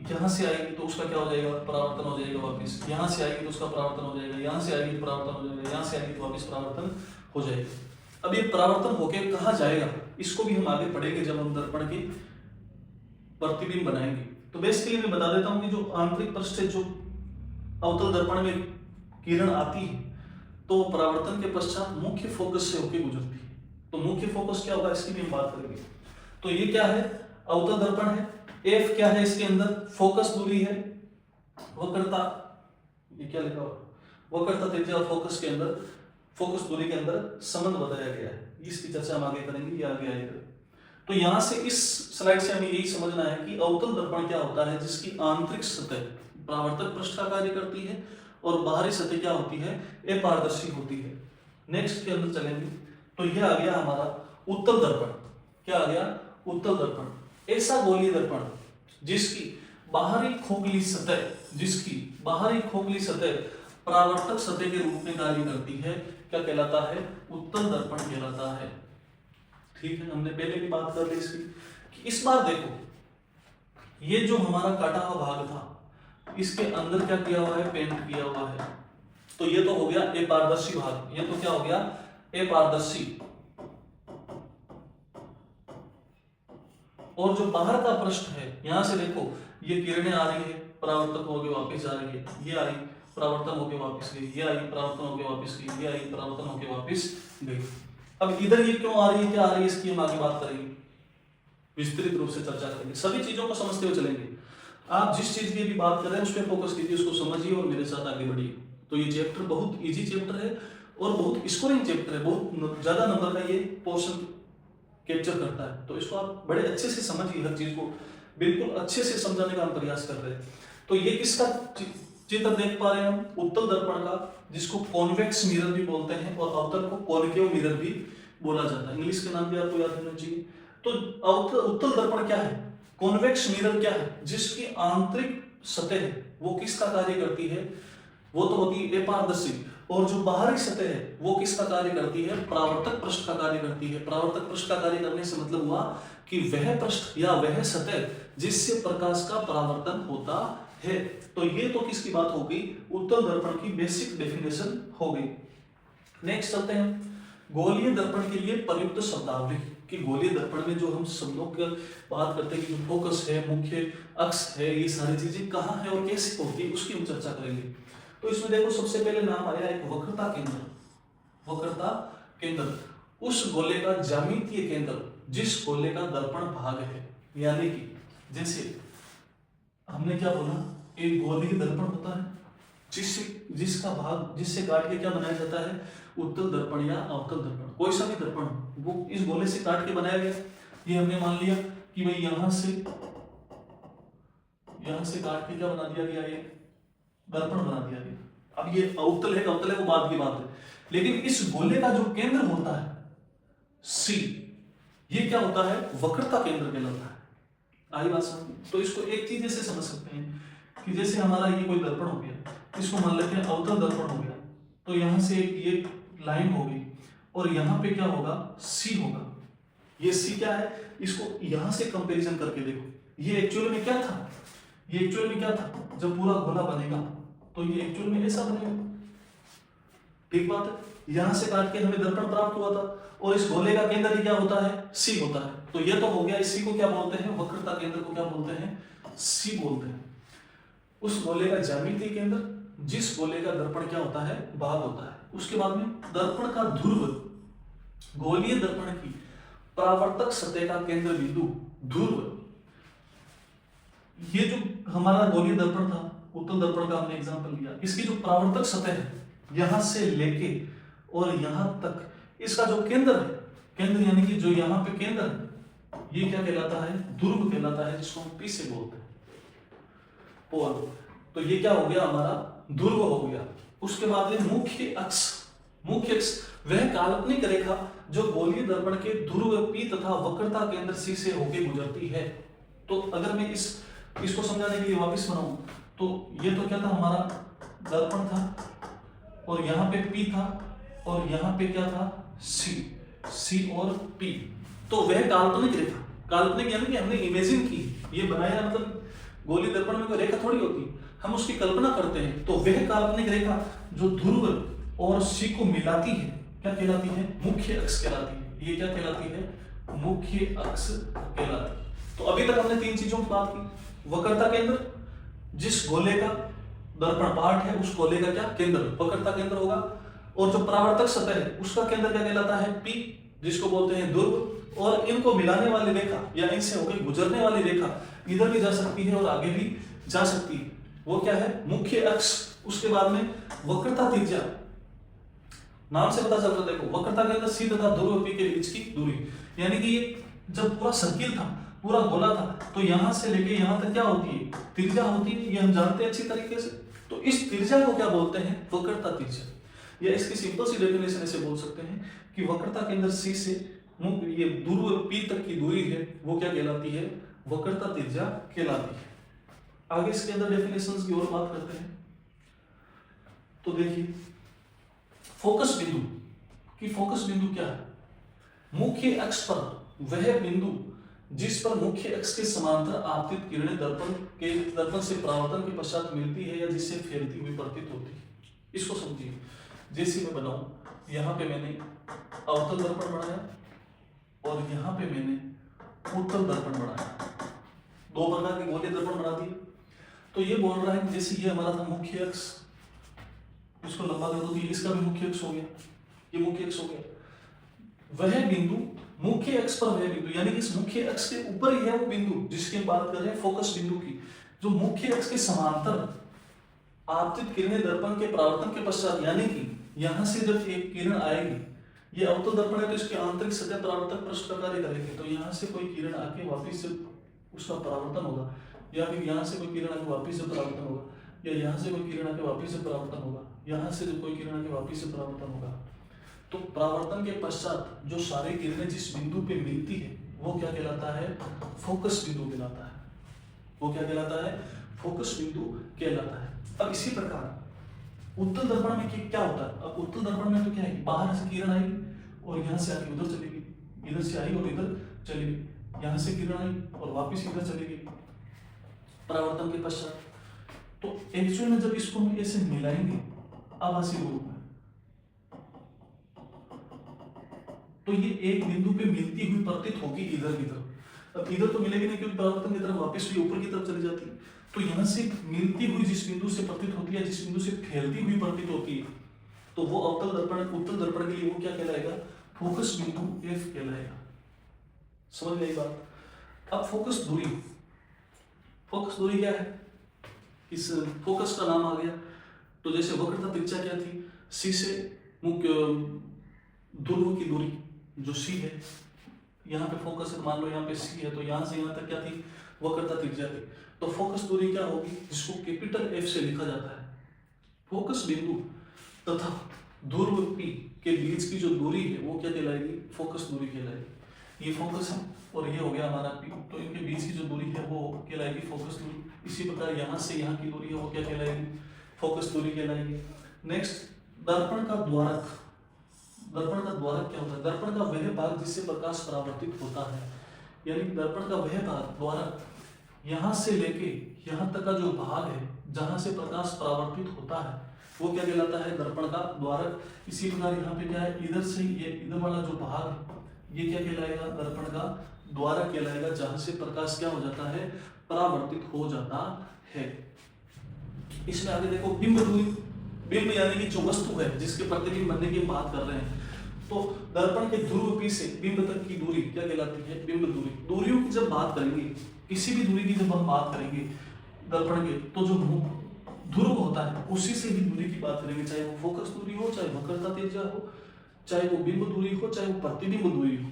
यहां से आएगी तो उसका क्या हो जाएगा, परावर्तन हो जाएगा वापस, यहां से आएगी तो उसका परावर्तन हो जाएगा, यहां से आएगी तो परावर्तन हो जाएगा, यहां से आएगी तो वापस परावर्तन हो जाएगा। अब ये परावर्तन होके कहाँ जाएगा, इसको भी हम आगे पढ़ेंगे जब हम दर्पण की प्रतिबिंब बनाएंगे। तो बेसिकली मैं बता देता हूं कि जो आंतरिक पृष्ठ से जो अवतल दर्पण में किरण आती है तो परावर्तन के पश्चात मुख्य फोकस से होकर गुजरती है। तो मुख्य फोकस क्या होगा इसकी भी हम बात करेंगे। तो ये क्या है, अवतल दर्पण है। एफ क्या है इसके अंदर, फोकस दूरी है, वक्रता, ये क्या लिखा हुआ, वक्रता त्रिज्या और फोकस के अंदर, फोकस दूरी के अंदर संबंध बताया गया है। इसकी चर्चा हम आगे करेंगे, ये आगे आएगा। तो यहां से इस स्लाइड से हमें यही समझना है कि अवतल दर्पण क्या होता है, जिसकी आंतरिक सतह परावर्तक पृष्ठ का कार्य करती है और बाहरी सतह क्या होती है, अपारदर्शी होती है। नेक्स्ट के अंदर चलेंगे तो यह आ गया हमारा उत्तल दर्पण। क्या आ गया, उत्तल दर्पण। ऐसा गोलीय दर्पण जिसकी बाहरी खोखली सतह, जिसकी बाहरी खोखली सतह परावर्तक सतह के रूप में कार्य करती है, क्या कहलाता है, उत्तल दर्पण कहलाता है। ठीक है, हमने पहले भी बात कर ली इसकी कि इस बार देखो ये जो हमारा काटा हुआ भाग था इसके अंदर क्या किया हुआ है, पेंट किया हुआ है। तो ये तो हो गया अपारदर्शी भाग, ये तो क्या हो गया, अपारदर्शी। और जो बाहर का पृष्ठ है, यहां से देखो ये किरणें आ रही है, परावर्तक होके वापस आ रही है, ये आई परावर्तन होके वापस गई, ये आई परावर्तन होके वापस गई, ये आई परावर्तन होके वापस गई। अब इधर ये क्यों आ रही है, क्या आ रही है, इसकी हम आगे बात करेंगे, विस्तृत रूप से चर्चा करेंगे। सभी चीजों को समझते हुए चलेंगे। आप जिस चीज की भी बात कर रहे हैं उस पर फोकस कीजिए, उसको समझिए और मेरे साथ आगे बढ़िए। तो ये चैप्टर बहुत इजी चैप्टर है और बहुत स्कोरिंग चैप्टर है, बहुत ज्यादा नंबर का ये पोर्शन कैप्चर करता है। तो इसको आप बड़े अच्छे से समझिए, हर चीज को बिल्कुल अच्छे से समझाने का हम प्रयास कर रहे हैं। तो ये किसका चित्र देख पा रहे हैं हम, उत्तल दर्पण का, जिसको कॉन्वेक्स मिरर भी बोलते हैं और अवतल को कॉनकेव मिरर भी बोला जाता है। इंग्लिश के नाम भी आपको याद होना चाहिए। तो उत्तल दर्पण क्या है, कॉन्वेक्स मिरर क्या है, जिसकी आंतरिक सतह है वो किसका कार्य करती है, वो तो होती है अपारदर्शी। और जो बाहरी सतह है वो किसका कार्य करती है? परावर्तक पृष्ठ का कार्य करती है। परावर्तक पृष्ठ का कार्य करने से मतलब हुआ कि वह पृष्ठ या वह सतह जिससे प्रकाश का परावर्तन होता है। तो ये तो किसकी बात हो गई? उत्तल दर्पण की बेसिक डेफिनेशन हो गई। नेक्स्ट चलते हैं गोलीय दर्पण के लिए प्रयुक्त शब्दावली। कि गोलीय दर्पण में जो हम शब्दों की बात करते हैं कि जो फोकस है, मुख्य अक्ष है, ये सारी चीजें कहाँ है और कैसे होती है उसकी हम चर्चा करेंगे। तो इसमें देखो सबसे पहले नाम आया एक वक्रता केंद्र। वक्रता केंद्र उस गोले का ज्यामितीय केंद्र जिस गोले का दर्पण भाग है। यानी कि जैसे हमने क्या बोला, एक गोलीय दर्पण होता है जिसका भाग जिससे काट के क्या बनाया जाता है? उत्तल दर्पण या अवतल दर्पण। कोई सा भी दर्पण वो इस गोले से काट के बनाया गया। ये हमने मान लिया कि भाई यहां से काट के क्या बना दिया गया? ये दर्पण बना दिया गया। अब ये अवतल है वो बाद की बात है, लेकिन इस गोले का जो केंद्र होता है सी, ये क्या होता है? वक्रता केंद्र कहलाता है। आई बात समझ? तो इसको एक चीज ऐसे समझ सकते हैं कि जैसे हमारा ये कोई दर्पण हो गया, इसको मान लेते हैं अवतल दर्पण हो गया, तो यहां से ये लाइन हो गई और यहाँ पे क्या होगा? सी होगा। ये सी क्या है? इसको यहां से कंपैरिजन करके देखो, ये एक्चुअल में क्या था? जब पूरा गोला बनेगा तो ये एक्चुअल में ऐसा बनेगा। ठीक बात है। यहां से काट के हमें दर्पण प्राप्त हुआ था और इस गोले का केंद्र क्या होता है? सी होता है। तो ये तो हो गया, इसी को क्या बोलते हैं? वक्रता केंद्र को क्या बोलते हैं? सी बोलते हैं। उस गोले का ज्यामितीय केंद्र जिस गोले का दर्पण क्या होता है? भाग होता है। उसके बाद में दर्पण का ध्रुव, गोलीय दर्पण की परावर्तक सतह का केंद्र बिंदु ध्रुव। ये जो हमारा गोलीय दर्पण था, उत्तल दर्पण का हमने एग्जांपल लिया, इसकी जो परावर्तक सतह है यहां से लेके और यहां तक, इसका जो केंद्र है, केंद्र यानी कि जो यहाँ पे केंद्र है, ये क्या कहलाता है? ध्रुव कहलाता है, जिसको हम पी से बोलते हैं, पोल। तो ये क्या हो गया? हमारा ध्रुव हो गया। उसके बाद में मुख्य अक्ष वह काल्पनिक रेखा जो गोलीय दर्पण के ध्रुव पी तथा वक्रता केंद्र सी से होकर गुजरती है। तो अगर मैं इसको समझाने के लिए वापस बनाऊं तो ये तो क्या था? हमारा दर्पण था और यहाँ पे पी था और यहाँ पे क्या था? सी और पी। तो वह काल्पनिक रेखा, काल्पनिक यानी कि हमने इमेजिन की, ये बनाया, मतलब गोलीय दर्पण में कोई रेखा थोड़ी होती, हम उसकी कल्पना करते हैं। तो वह काल्पनिक रेखा जो ध्रुव और सी को मिलाती है क्या कहलाती है? मुख्य अक्ष कहलाती है। ये क्या कहलाती है? मुख्य अक्ष कहलाती है। तो अभी तक हमने तीन चीजों की बात की। वक्रता केंद्र जिस गोले का दर्पण पार्ट है उस गोले का क्या? केंद्र, वक्रता केंद्र होगा। और जो परावर्तक सतह है उसका केंद्र क्या कहलाता है? पी, जिसको बोलते हैं ध्रुव। और इनको मिलाने वाली रेखा या इनसे होकर गुजरने वाली रेखा इधर भी जा सकती है और आगे भी जा सकती है, वो क्या है? मुख्य अक्ष। उसके बाद में वक्रता त्रिज्या, नाम से पता चलता है, देखो वक्रता के अंदर सी तथा ध्रुव पी के बीच की दूरी, यानी कि ये जब पूरा सर्किल था, पूरा गोला था, तो यहां से लेके यहां तक क्या होती है? त्रिज्या होती है। ये हम जानते हैं अच्छी तरीके से। तो इस त्रिज्या को क्या बोलते हैं? वक्रता त्रिज्या। या इसकी सिंपल सी डेफिनेशन ऐसे बोल सकते हैं कि वक्रता के अंदर सी से ये ध्रुव पी तक की दूरी है, वो क्या कहलाती है? वक्रता त्रिज्या कहलाती है। आगे इसके अंदर डेफिनेशंस की और बात करते हैं। तो देखिए फोकस बिंदु कि फोकस बिंदु क्या है? मुख्य अक्ष पर वह बिंदु जिस पर मुख्य अक्ष के समांतर आपतित किरणें दर्पण से परावर्तन के पश्चात मिलती है या जिससे फैलती हुई प्रतीत होती है। इसको समझिए। जैसे मैं बनाऊं, यहाँ पे मैंने अवतल दर्पण बनाया और यहाँ पे मैंने उत्तल दर्पण बनाया, दो प्रकार के गोलीय दर्पण बना दिए। तो ये बोल रहा है कि जैसे ये हमारा था मुख्य अक्ष, इसको लंबा कर दो, इसका भी मुख्य अक्ष हो गया, ये मुख्य अक्ष हो गया। वह बिंदु मुख्य अक्ष पर, वह बिंदु यानी कि इस मुख्य अक्ष के ऊपर ही है वो बिंदु जिसकी बात कर रहे हैं फोकस बिंदु की, जो मुख्य अक्ष के समांतर आपतित किरणें दर्पण के परावर्तन के पश्चात, यानी कि यहां से जब एक किरण आएगी, ये अवतल दर्पण है तो इसकी आंतरिक सतह परावर्तक पृष्ठ का कार्य करेगी, तो यहाँ से कोई किरण आके वापिस से उसका परावर्तन होगा, या फिर यहाँ से कोई किरण आके वापिस से परावर्तन होगा, या यहाँ से कोई किरण आके वापिस से परावर्तन होगा, यहाँ से कोई किरण आके वापिस से परावर्तन होगा। तो परावर्तन के पश्चात जो सारी किरणें जिस बिंदु पे मिलती है वो क्या कहलाता है? फोकस बिंदु कहलाता है। वो क्या कहलाता है? फोकस बिंदु कहलाता है। अब इसी प्रकार उत्तल दर्पण में क्या होता है? अब उत्तल दर्पण में तो क्या है, बाहर से किरण आएगी और यहाँ से आके उधर चलेगी, इधर से आई और इधर चली गई, यहाँ से किरण आई और वापस इधर चली गई परावर्तन के पश्चात। तो एक्चुअल में जब इसको हम ऐसे मिलाएंगे आभासी रूप में, तो ये एक बिंदु पे मिलती हुई प्रतीत होगी इधर की तरफ। अब इधर तो मिलेगी नहीं क्योंकि परावर्तन की तरफ वापस हुई ऊपर की तरफ चली जाती है। तो यहाँ से मिलती हुई जिस बिंदु से प्रतीत होती है, जिस बिंदु से फैलती हुई प्रतीत होती है, तो वो अवतल दर्पण उत्तल दर्पण के लिए वो क्या कहलाएगा? फोकस बिंदु एफ कहलाएगा। समझ गई बात? अब फोकस दूरी, फोकस दूरी क्या है? इस फोकस का नाम आ गया। तो जैसे वक्रता त्रिज्या क्या थी? सी से मुख्य ध्रुव की दूरी जो सी है, यहाँ पे फोकस है, मान लो यहाँ पे सी है, तो यहाँ से यहाँ तक क्या थी? वक्रता त्रिज्या थी। तो फोकस दूरी क्या होगी? जिसको कैपिटल एफ से लिखा जाता है। फोकस बिंदु तथा ध्रुव पी के बीच की जो दूरी है वो क्या कहलाएगी? फोकस दूरी कहलाएगी। ये फोकस है और ये हो गया हमारा पी, तो इनके बीच की जो दूरी है वो कहलाएगी फोकस दूरी। इसी प्रकार यहाँ से यहाँ की दूरी है वो क्या कहलाएगी? फोकस दूरी कहलाएगी। नेक्स्ट, दर्पण का द्वारक। दर्पण का द्वारक क्या होता है? दर्पण का वह भाग जिससे प्रकाश परावर्तित होता है, यानी दर्पण का वह भाग, द्वारक, यहाँ से लेके यहाँ तक का जो भाग है जहाँ से प्रकाश परावर्तित होता है वो क्या कहलाता है? दर्पण का द्वारक। इसी प्रकार यहाँ पे क्या है? इधर से ये इधर वाला जो भाग है ये क्या कहलाएगा? दर्पण का द्वारक कहलाएगा, जहाँ से प्रकाश क्या हो जाता है? परावर्तित हो जाता है। इसमें आगे देखो बिंब दूरी। बिंब यानी कि जो वस्तु है जिसके प्रतिबिंब बनने की बात कर रहे हैं, तो दर्पण के ध्रुव पी से बिंब तक की दूरी क्या कहलाती है? बिंब दूरी। दूरियों की जब बात करेंगे, किसी भी दूरी की जब हम बात करेंगे दर्पण के, तो जो ध्रुव होता है उसी से ही दूरी की बात करेंगे, चाहे वो फोकस दूरी हो, चाहे वक्रता त्रिज्या हो, चाहे वो बिंब दूरी हो, चाहे वो प्रतिबिंब दूरी हो।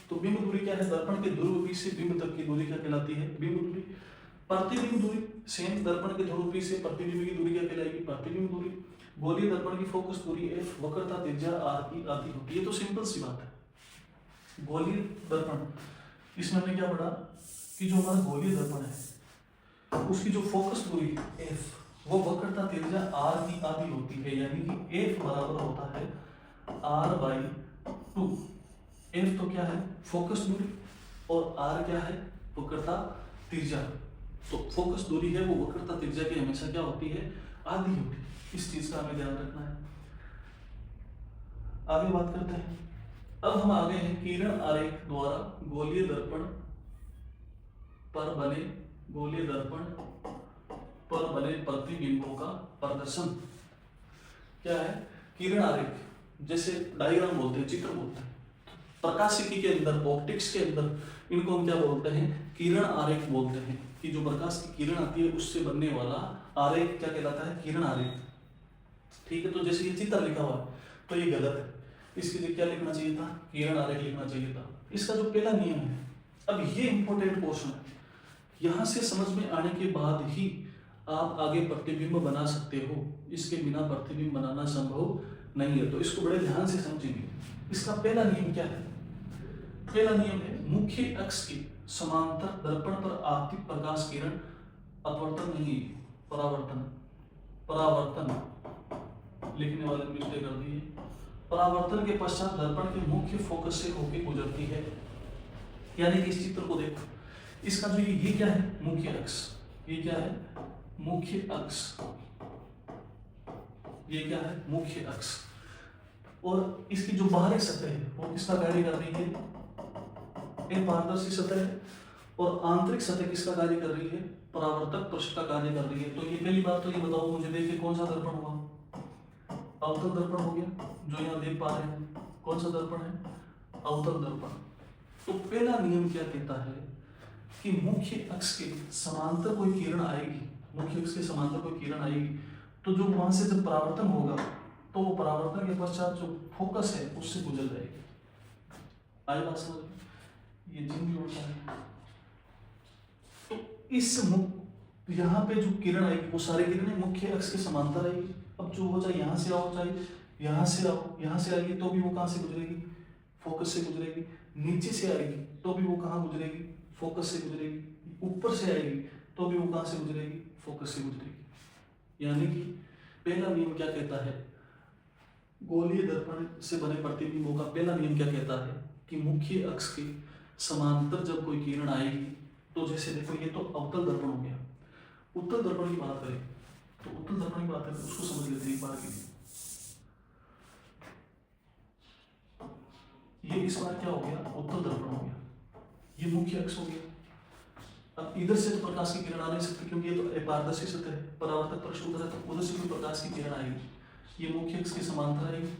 तो बिंब दूरी क्या है? दर्पण के ध्रुव पी से बिंब तक की दूरी क्या कहलाती है? बिंब दूरी। प्रतिबिंब दूरी सेम, दर्पण के ध्रुव पी से प्रतिबिंब की दूरी क्या कहलाएगी? प्रतिबिंब दूरी। गोलीय दर्पण की फोकस दूरी एफ, वक्रता त्रिज्या आर की आती होती है। ये तो सिंपल सी बात है। गोलीय दर्पण, इसमें हमने क्या पढ़ा कि जो हमारा गोलीय दर्पण है उसकी जो फोकस दूरी एफ वो वक्रता त्रिज्या आर की आधी होती है, यानी कि एफ बराबर होता है आर बाई 2। एफ तो क्या है? फोकस दूरी, और आर क्या है? वक्रता त्रिज्या। तो फोकस दूरी है वो वक्रता त्रिज्या की हमेशा क्या होती है? आधी होती है। इस चीज का हमें ध्यान रखना है। आगे बात करते हैं। अब हम आगे हैं किरण आरेख द्वारा गोलीय दर्पण पर बने, गोलीय दर्पण पर बने प्रतिबिंबों का प्रदर्शन। क्या है? किरण आरेख, जैसे डायग्राम बोलते हैं, चित्र बोलते हैं, प्रकाशिकी के अंदर, ऑप्टिक्स के अंदर इनको हम क्या बोलते हैं? किरण आरेख बोलते हैं। कि जो प्रकाश की किरण आती है उससे बनने वाला आरेख क्या कहलाता है? किरण आरेख। ठीक है, तो जैसे ये चित्र लिखा हुआ है तो ये गलत है, इसके लिए क्या लिखना चाहिए था? किरण आरेख लिखना चाहिए था। इसका जो पहला नियम है, अब ये इंपॉर्टेंट पोर्शन है, यहाँ से समझ में आने के बाद ही आप आगे प्रतिबिंब बना सकते हो, इसके बिना प्रतिबिंब बनाना संभव नहीं है। तो इसको बड़े ध्यान से समझेंगे। इसका पहला नियम क्या है? पहला नियम है मुख्य अक्ष के समांतर दर्पण पर आपतित प्रकाश किरण, अपवर्तन नहीं, परावर्तन, परावर्तन लिखने वाले ने मिस्टेक कर दी है, परावर्तन के पश्चात दर्पण के मुख्य फोकस से होकर गुजरती है। यानी कि इस चित्र को देखो, इसका जो ये क्या है? मुख्य अक्ष। ये क्या है? मुख्य अक्ष। ये क्या है? मुख्य अक्ष। और इसकी जो बाहरी सतह है वो किसका कार्य कर रही है? एक पारदर्शी सतह है। और आंतरिक सतह किसका कार्य कर रही है? परावर्तक पृष्ठ का कार्य कर रही है। तो ये पहली बात तो ये बताओ मुझे, देखिए कौन सा दर्पण हुआ? अवतल दर्पण हो गया, जो यहाँ देख पा रहे हैं। कौन सा दर्पण है? अवतल दर्पण। तो पहला नियम क्या कहता है कि मुख्य अक्ष के समांतर कोई किरण आएगी, मुख्य अक्ष के समांतर कोई किरण आएगी, तो जो वहां से जब परावर्तन होगा तो वो परावर्तन के पश्चात जो फोकस है उससे गुजर जाएगी। आई बात समझ में? ये जिन भी होता है तो इस यहाँ पे जो किरण आएगी वो सारी किरणें मुख्य अक्ष के समांतर आएगी। अब जो हो चाहे यहाँ से आओ, चाहे यहाँ से आओ, यहाँ से आएगी तो भी वो कहाँ से गुजरेगी? फोकस से गुजरेगी। नीचे से आएगी तो भी वो कहाँ गुजरेगी? फोकस से गुजरेगी। ऊपर से आएगी तो भी वो कहाँ से गुजरेगी? फोकस से गुजरेगी। यानी कि पहला नियम क्या कहता है, गोलीय दर्पण से बने प्रतिबिंबों का पहला नियम क्या कहता है कि मुख्य अक्ष के समांतर जब कोई किरण आएगी, तो जैसे देखो ये तो अवतल दर्पण हो गया। उत्तल दर्पण की बात करें तो उत्तल दर्पण की बात करें उसको समझ लेते हैं एक बार के लिए। ये इस बार क्या हो गया, उत्तल दर्पण हो गया, ये मुख्य अक्ष हो गया। अब इधर से तो प्रकाश की किरण आ नहीं सकती क्योंकि ये तो पारदर्शी सतह है, परावर्तक पृष्ठ उधर है, तो उधर से कोई प्रकाश की किरण आएगी, ये मुख्य अक्ष के समांतर आएगी,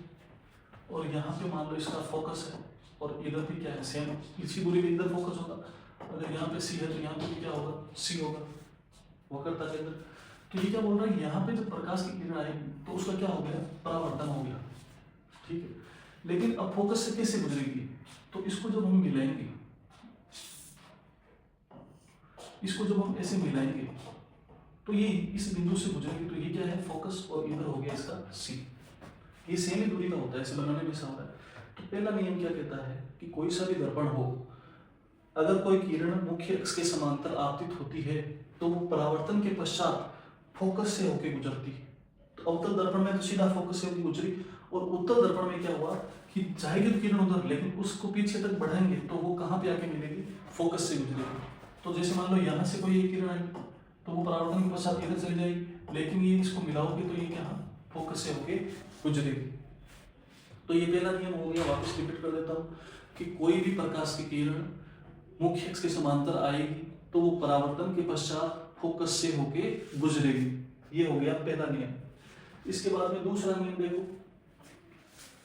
और यहाँ पे मान लो इसका फोकस है, और इधर भी क्या है, सेम इसी दूरी पे इधर फोकस होगा। अगर यहाँ पे सी है तो यहाँ पे भी क्या होगा, सी होगा वक्रता के अंदर। तो ये क्या बोल रहा है, यहाँ पे जब प्रकाश की किरण आएगी तो उसका क्या हो गया, परावर्तन हो गया, ठीक है। लेकिन अब फोकस से कैसे गुजरेगी, तो इसको जब हम मिलाएंगे, इसको जब हम ऐसे मिलाएंगे तो ये इस बिंदु से गुजरेगी, तो ये क्या है, फोकस, और इधर हो गया इसका सी। ये सेम ही दूरी का होता है, इसे बनाने में ऐसा होता है। तो पहला नियम क्या कहता है कि कोई सा भी दर्पण हो, अगर कोई किरण मुख्य अक्ष के समांतर आपतित होती है तो वो परावर्तन के पश्चात फोकस से होकर गुजरती है। तो अवतल दर्पण में तो सीधा फोकस से होकर गुजरी, और उत्तल दर्पण में क्या हुआ कि जाएगी तो किरण उधर, लेकिन उसको पीछे तक बढ़ाएंगे तो वो कहाँ पे आके मिलेगी, फोकस से गुजरेगी। तो जैसे मान लो यहाँ से कोई एक किरण आई तो वो परावर्तन के पश्चात इधर चली जाएगी, लेकिन ये इसको मिलाओगे तो ये क्या, फोकस से होके गुजरेगी। तो ये पहला नियम हो गया। वापस रिपीट कर देता हूँ कि कोई भी प्रकाश की किरण मुख्य अक्ष के समांतर आएगी तो वो परावर्तन के पश्चात फोकस से होके गुजरेगी, ये हो गया पहला नियम। इसके बाद में दूसरा नियम देखो,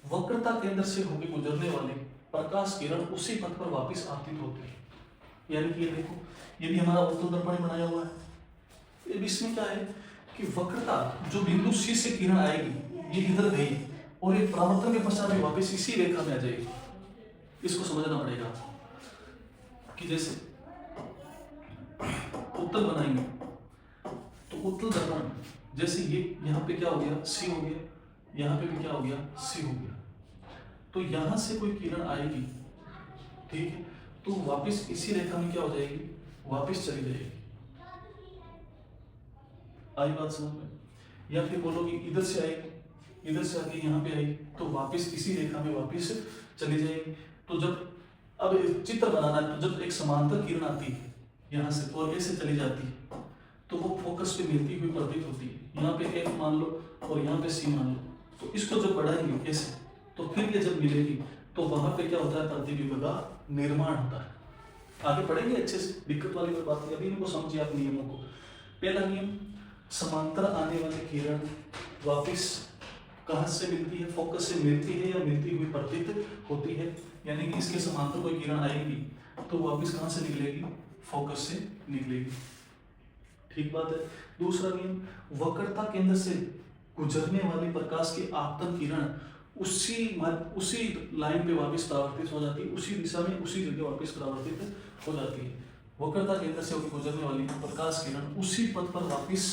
वक्रता केंद्र से होकर गुजरने वाले प्रकाश किरण उसी पथ पर वापस आपतित होती है। यानी कि ये देखो, ये भी हमारा अवतल दर्पण बनाया हुआ है। अब इसमें क्या है कि वक्रता जो बिंदु सी से किरण आएगी ये इधर गई, और ये परावर्तन के पश्चात भी वापस इसी रेखा में आ जाएगी। इसको समझना पड़ेगा कि जैसे उत्तल बनाएंगे तो उत्तल दर्पण जैसे ये यहाँ पे क्या हो गया, सी हो गया, यहाँ पे भी क्या हो गया, सी हो गया। तो यहाँ से कोई किरण आएगी, ठीक है, तो वापस इसी रेखा में क्या हो जाएगी, वापस चली जाएगी। आई बात समझ में? या फिर बोलो कि इधर से आएगी, इधर से आके यहाँ पे आएगी तो वापस इसी रेखा में वापस चली जाएगी। तो जब अब चित्र बनाना है तो जब एक समांतर किरण आती है यहाँ से और ऐसे चली जाती है तो वो फोकस पे मिलती हुई प्रतीत होती है। यहाँ पे एक मान लो और यहाँ पे सी मान लो, तो इसको जब बढ़ाएंगे ऐसे तो फिर ये जब मिलेगी तो वहां पे क्या होता है, प्रतिबिंब का निर्माण होता है। आगे पढ़ेंगे अच्छे से, दिक्कत वाली कोई बात नहीं, अभी इनको समझिए आप नियमों को। पहला नियम, समांतर आने वाली किरण वापिस कहाँ से मिलती है, फोकस से मिलती है या मिलती हुई प्रतीत होती है। यानी कि इसके समांतर कोई किरण आएगी तो वापिस कहाँ से निकलेगी, फोकस से निकलेगी। ठीक बात है। दूसरा नियम, वक्रता केंद्र से गुजरने वाली प्रकाश की आपतन किरण उसी लाइन पे वापस परावर्तित हो जाती है, उसी दिशा में उसी जगह वापस परावर्तित हो जाती है। वक्रता केंद्र से गुजरने वाली प्रकाश किरण उसी पथ पर वापस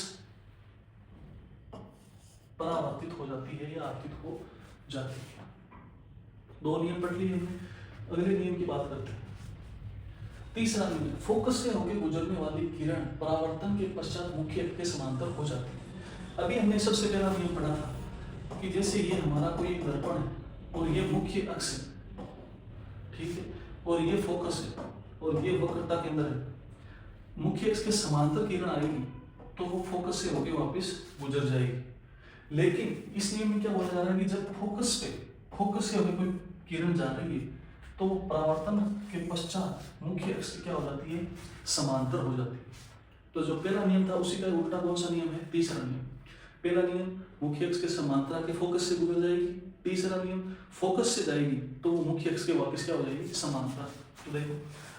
परावर्तित हो जाती है या आपतित हो जाती है। दो नियम पढ़ लिए हमने, अगले नियम की बात करते हैं। तीसरा नियम, फोकस से होकर गुजरने वाली किरण परावर्तन के पश्चात मुख्य अक्ष के समांतर हो जाती है। अभी हमने सबसे पहला नियम पढ़ा था कि जैसे ये हमारा कोई दर्पण है और ये मुख्य अक्ष है, ठीक है, और ये फोकस है और ये वक्रता केंद्र है। मुख्य अक्ष के समांतर किरण आएगी तो वो फोकस से होकर वापस गुजर जाएगी। लेकिन इस नियम में क्या बोला जा रहा है कि जब फोकस से होकर कोई किरण जा रही है तो वो परावर्तन के पश्चात मुख्य अक्ष क्या हो जाती है, समांतर हो जाती है। तो जो पहला नियम था उसी का उल्टा कौन सा नियम है, तीसरा नियम। पहला नियम, मुख्य अक्ष के समांतर आके फोकस से गुजर जाएगी। तीसरा नियम, फोकस से जाएगी तो वो मुख्य अक्ष के वापस क्या हो जाएगी, समांतर। तो देखो,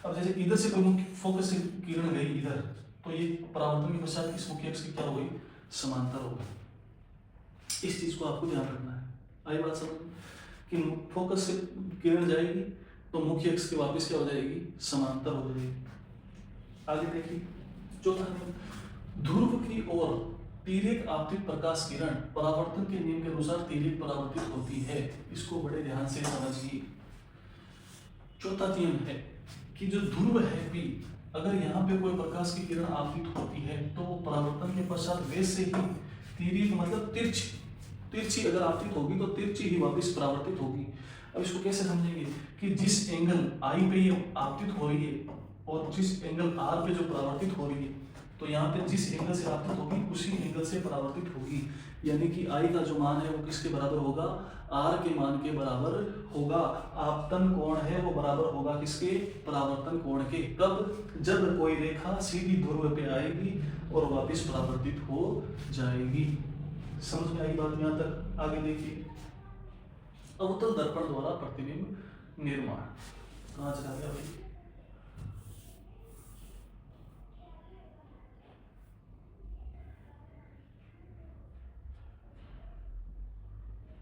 अब जैसे इधर से कोई मुख्य फोकस से किरण गई इधर, तो ये परावर्तन के पश्चात इस मुख्य अक्ष की क्या हो गई, समांतर हो गई। इस चीज को आपको ध्यान रखना है। आई बात समझ में कि फोकस से किरण जाएगी तो मुख्य अक्ष के वापस क्या हो जाएगी, समांतर हो जाएगी। आगे देखिए चौथा नियम, ध्रुव की ओर तिर्यक आपतित प्रकाश किरण परावर्तन के नियम के अनुसार तिर्यक परावर्तित होती है। इसको बड़े ध्यान से समझिए। चौथा नियम है कि जो ध्रुव है P, अगर यहाँ पे कोई प्रकाश की किरण आपतित होती है तो वो परावर्तन के पश्चात वैसे ही तिर्यक मतलब तिरछी, तिरछी अगर आपतित होगी तो तिरछी ही वापस परावर्तित होगी। अब इसको कैसे समझेंगे कि जिस एंगल आई पे ये आपतित हो रही है और जिस एंगल आर पे जो परावर्तित हो रही है, तो यहाँ पे जिस एंगल से आपतित होगी उसी एंगल से परावर्तित होगी, यानी कि आई का जो मान है वो किसके बराबर होगा, आर के मान के बराबर होगा। आपतन कोण है वो बराबर होगा किसके, परावर्तन कोण के। कब, जब कोई रेखा सीधी ध्रुव पे आएगी और वापस परावर्तित हो जाएगी। समझ में आई बात यहाँ तक? आगे देखिए, अवतल दर्पण द्वारा प्रतिबिंब निर्माण। कहाँ चला गया भाई?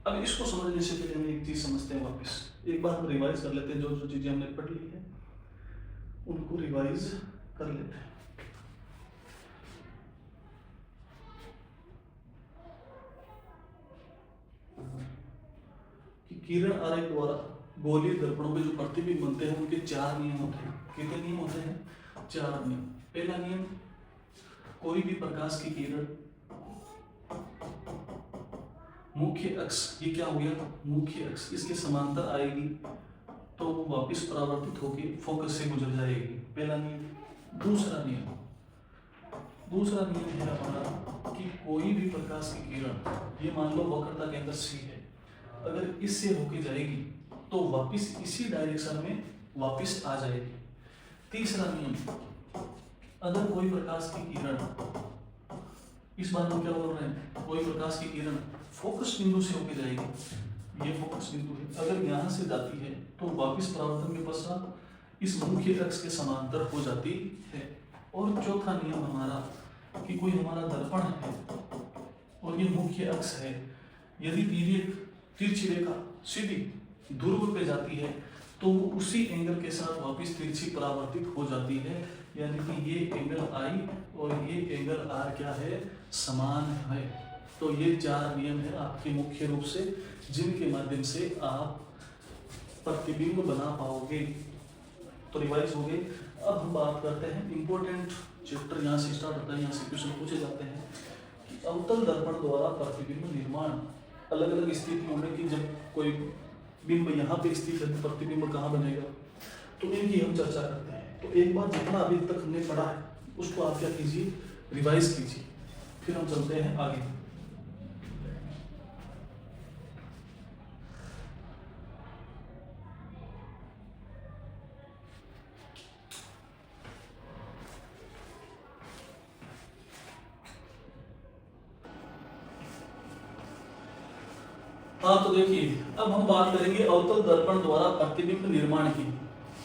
अब इसको समझने से पहले हम एक चीज समझते हैं वापस, एक बार हम रिवाइज कर लेते हैं, जो जो चीजें हमने पढ़ ली है उनको रिवाइज कर लेते हैं। कि किरण आरेख द्वारा गोलीय दर्पणों में जो प्रतिबिंब बनते हैं उनके 4 नियम होते हैं। कितने नियम होते हैं? 4 नियम। पहला नियम, कोई भी प्रकाश की किरण मुख्य अक्ष, ये क्या हो गया, मुख्य अक्ष, इसके समांतर आएगी तो वो वापस परावर्तित होकर फोकस से गुजर जाएगी। पहला नियम। दूसरा नियम है हमारा कि कोई भी प्रकाश की किरण, ये मान लो वक्रता केंद्र सी है, अगर इससे होके जाएगी तो वापस इसी डायरेक्शन में वापस आ जाएगी। तीसरा नियम, अगर कोई प्रकाश की किरण, इस बार हम क्या बोल रहे हैं, कोई प्रकाश की किरण फोकस बिंदु से होके जाएगी, ये फोकस बिंदु है, अगर यहाँ से जाती है तो वापस परावर्तन के पश्चात इस मुख्य अक्ष के समांतर हो जाती है। और चौथा नियम हमारा कि कोई हमारा दर्पण है और ये मुख्य अक्ष है, यदि तिरछी रेखा सीधी ध्रुव पे जाती है तो वो उसी एंगल के साथ वापस तिरछी परावर्तित हो जाती है, यानी कि ये एंगल आई और ये एंगल आर क्या है, समान है। तो ये 4 नियम है आपके मुख्य रूप से, जिनके माध्यम से आप प्रतिबिंब बना पाओगे। तो रिवाइज हो गए। अब हम बात करते हैं इंपॉर्टेंट चैप्टर, यहाँ से स्टार्ट होता है, यहाँ से क्वेश्चन पूछे जाते हैं कि अवतल दर्पण द्वारा प्रतिबिंब निर्माण। अलग अलग स्थितियों में कि जब कोई बिंब यहाँ पे स्थित है तो प्रतिबिंब कहाँ बनेगा, तो इनकी हम चर्चा करते हैं। तो एक बार जितना अभी तक हमने पढ़ा है उसको आप क्या कीजिए, रिवाइज कीजिए, फिर हम चलते हैं आगे। हाँ, तो देखिए अब हम बात करेंगे अवतल दर्पण द्वारा प्रतिबिंब निर्माण की।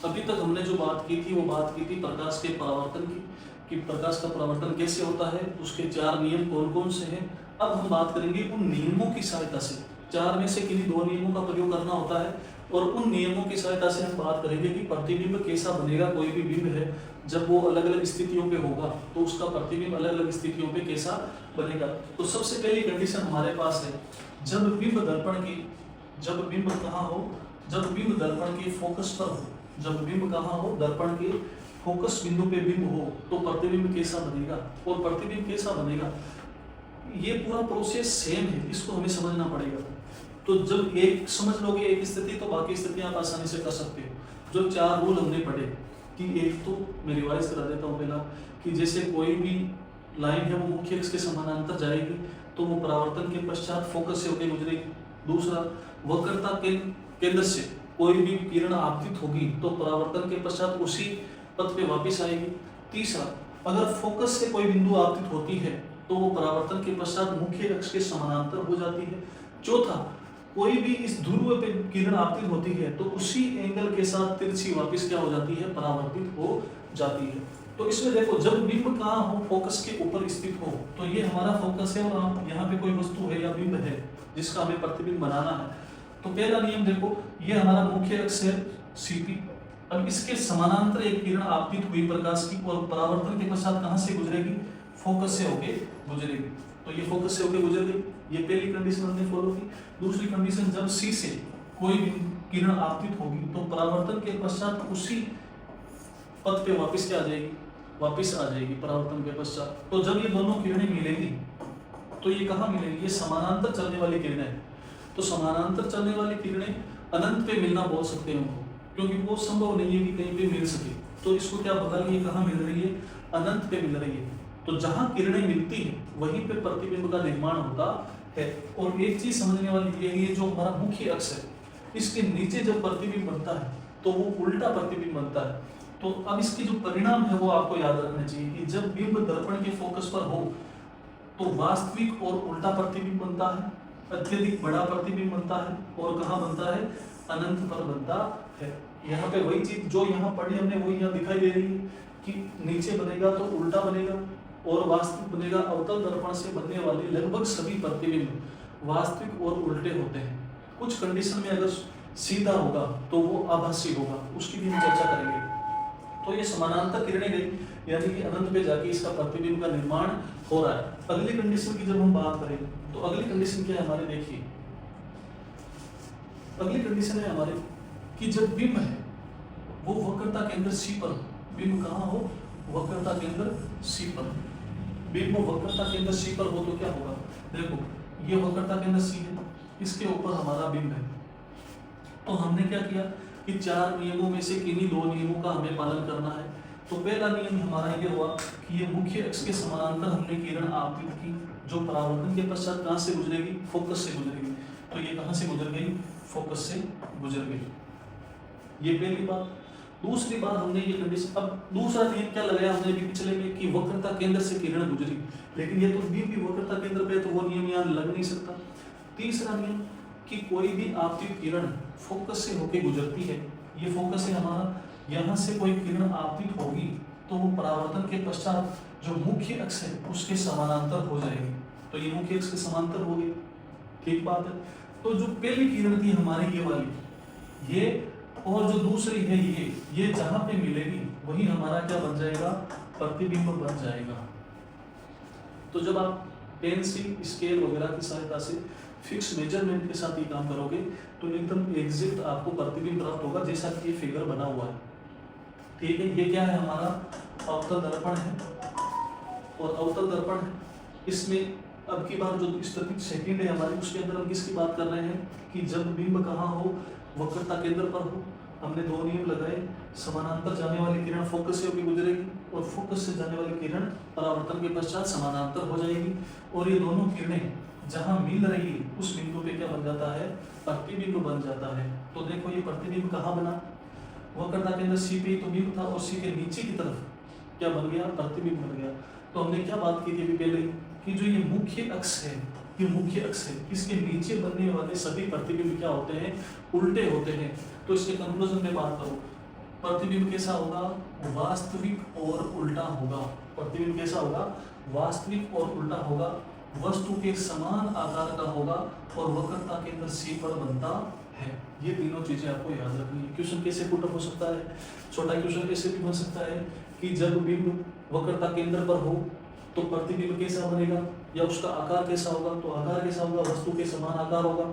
अभी तक हमने जो बात की थी वो बात की थी प्रकाश के परावर्तन की, कि प्रकाश का परावर्तन कैसे होता है, उसके 4 नियम कौन कौन से हैं। अब हम बात करेंगे उन नियमों की सहायता से, 4 में से किन्हीं 2 नियमों का प्रयोग करना होता है, और उन नियमों की सहायता से हम बात करेंगे कि प्रतिबिंब कैसा बनेगा। कोई भी बिंब है जब वो अलग अलग स्थितियों पे होगा तो उसका प्रतिबिंब अलग अलग स्थितियों पे कैसा बनेगा। तो सबसे पहली कंडीशन हमारे पास है, जब बिंब दर्पण की, जब बिंब कहाँ हो, जब बिंब दर्पण के फोकस पर हो, जब बिंब कहाँ हो, दर्पण के फोकस बिंदु पे बिंब हो तो प्रतिबिंब कैसा बनेगा। और प्रतिबिंब कैसा बनेगा, ये पूरा प्रोसेस सेम है, इसको हमें समझना पड़ेगा। तो जब एक समझ लोगे एक स्थिति तो बाकी स्थितियां आप आसानी से कर सकते हो। जो 4 रूल हमने पढ़े कि एक तो मैं रिवाइज करा देता हूँ पहला, कि जैसे कोई भी लाइन है वो मुख्य अक्ष के समानांतर जाएगी तो वो परावर्तन के पश्चात फोकस से होकर गुजरेगी। दूसरा, वक्रता के केंद्र से कोई भी किरण आपतित होगी तो परावर्तन के पश्चात उसी पथ पे वापस आएगी। तीसरा, अगर फोकस से कोई बिंदु आपतित होती है तो वो परावर्तन के पश्चात मुख्य अक्ष के समानांतर हो जाती है। चौथा, कोई भी इस ध्रुव पे किरण आपतित होती है तो उसी एंगल के साथ तिरछी वापस क्या हो जाती है, परावर्तित हो जाती है। तो इसमें देखो, जब बिंब कहाँ हो, फोकस के ऊपर स्थित हो, तो ये हमारा फोकस है और यहाँ पे कोई वस्तु है या बिंब है जिसका हमें प्रतिबिंब बनाना है। तो पहला नियम देखो, ये हमारा मुख्य अक्ष है सीपी, अब इसके समानांतर एक किरण आपतित हुई प्रकाश की और परावर्तन के पश्चात कहाँ से गुजरेगी, फोकस से होके गुजरेगी। तो ये फोकस से होके गुजर गई, ये पहली कंडीशन हमने फॉलो की। दूसरी कंडीशन, जब सी से कोई भी किरण आपतित होगी तो परावर्तन के पश्चात उसी पथ पे वापस क्या आ जाएगी, वापस आ जाएगी परावर्तन के पश्चात। तो जब ये दोनों किरणें मिलेंगी तो ये कहाँ मिलेगी, ये समानांतर चलने वाली किरणें हैं। तो समानांतर चलने वाली किरणें अनंत पे मिलना बोल सकते हैं उनको, क्योंकि वो संभव नहीं है कि कहीं पे मिल सके। तो इसको क्या पता कि ये कहाँ मिल रही है, अनंत पे मिल रही है। तो जहाँ किरणें मिलती है वहीं पे प्रतिबिंब का निर्माण होता है। और एक चीज समझने वाली ये है, जो हमारा मुख्य अक्ष है, इसके नीचे जब प्रतिबिंब बनता है तो वो उल्टा प्रतिबिंब बनता है। तो अब इसके जो परिणाम है वो आपको याद रखना चाहिए कि जब बिंब दर्पण के फोकस पर हो तो वास्तविक और उल्टा प्रतिबिंब बनता है, अत्यधिक बड़ा प्रतिबिंब बनता है, और कहाँ बनता है, अनंत पर बनता है। यहाँ पे वही चीज जो यहाँ पढ़ी हमने वही यहाँ दिखाई दे रही है कि नीचे बनेगा तो उल्टा बनेगा, और वास्तविक बनेगा। अवतल दर्पण से बनने वाले लगभग सभी प्रतिबिंब वास्तविक और उल्टे होते हैं। कुछ कंडीशन में अगर सीधा होगा तो वो आभासी होगा, उसकी भी हम चर्चा करेंगे। तो ये समानांतर किरणें गई, यानी कि अनंत पे जाके इसका प्रतिबिंब का निर्माण हो रहा है। अगली कंडीशन की जब हम बात करें तो अगली कंडीशन क्या है हमारे, देखिए अगली कंडीशन है हमारे कि जब बिंब है वो वक्रता केंद्र सी पर, बिंब कहाँ हो, वक्रता केंद्र सी पर। बिंब वक्रता केंद्र सी पर हो तो क्या होगा, देखो ये वक्रता केंद्र सी है, इसके ऊपर हमारा बिंब है। तो हमने क्या किया कि 4 नियमों में से किन्हीं 2 नियमों का हमें पालन करना है। तो पहला नियम हमारा ये हुआ कि ये मुख्य अक्ष के समानांतर हमने किरण आपतित की, जो परावर्तन के पश्चात कहाँ से गुजरेगी, फोकस से गुजरेगी। तो ये कहाँ से गुजर गई, फोकस से गुजर गई। ये पहली बात। दूसरी बात हमने ये कंडीशन, अब दूसरा नियम क्या लगाया हमने भी पिछले में कि वक्रता केंद्र से किरण गुजरी, लेकिन ये तो भी वक्रता केंद्र पे, तो वो नियम यहाँ लग नहीं सकता। तीसरा नियम कि कोई भी आपतित किरण फोकस से होके गुजरती है, ये फोकस है हमारा, यहाँ से कोई किरण आपतित होगी तो वो परावर्तन के पश्चात जो मुख्य अक्ष है उसके समानांतर हो जाएगी। तो ये मुख्य अक्ष के समांतर हो गई, ठीक बात है। तो जो पहली किरण थी हमारी ये वाली, ये और जो दूसरी है ये जहां पे मिलेगी वही हमारा क्या बन जाएगा, प्रतिबिंब बन जाएगा। तो जब आप पेंसिल स्केल वगैरह की सहायता से फिक्स मेजरमेंट के साथ ये काम करोगे तो एकदम एग्जैक्ट आपको प्रतिबिंब प्राप्त होगा, जैसा कि ये फिगर बना हुआ है। ठीक है, ये क्या है हमारा अवतल दर्पण है, और अवतल दर्पण है, इसमें अब की बार जो स्थिति सेकंड है हमारी, उसके अंदर हम किसकी बात कर रहे हैं कि जब बिंब कहाँ हो, वक्रता केंद्र पर हो। हमने 2 नियम लगाए, समानांतर जाने वाली किरण फोकस से होकर गुजरेगी और फोकस से जाने वाली किरण परावर्तन के पश्चात समानांतर हो जाएगी, और ये दोनों किरणें जहां मिल रही उस बिंदु पे क्या बन जाता है, प्रतिबिंब बन जाता है। तो देखो ये प्रतिबिंब कहाँ बना, वक्रता केंद्र सी पे तो बिंब था, और सी के नीचे की तरफ क्या बन गया, प्रतिबिंब बन गया। तो हमने क्या बात की थी अभी पहले कि जो ये मुख्य अक्ष है, ये मुख्य अक्ष है, इसके नीचे बनने वाले सभी प्रतिबिंब क्या होते हैं, उल्टे होते हैं। तो इसके कंक्लूजन में बात करो, प्रतिबिंब कैसा होगा, वास्तविक और उल्टा होगा। प्रतिबिंब कैसा होगा, वास्तविक और उल्टा होगा, वस्तु के समान आकार का होगा, और वक्रता केंद्र सी पर बनता है। ये तीनों चीजें आपको याद रखनी है। क्वेश्चन कैसे पुट अप हो सकता है, छोटा क्वेश्चन कैसे भी बन सकता है कि जब बिंब वक्रता केंद्र पर हो तो प्रतिबिंब कैसा बनेगा, या उसका आकार कैसा होगा, तो आकार कैसा होगा, वस्तु के समान आकार होगा।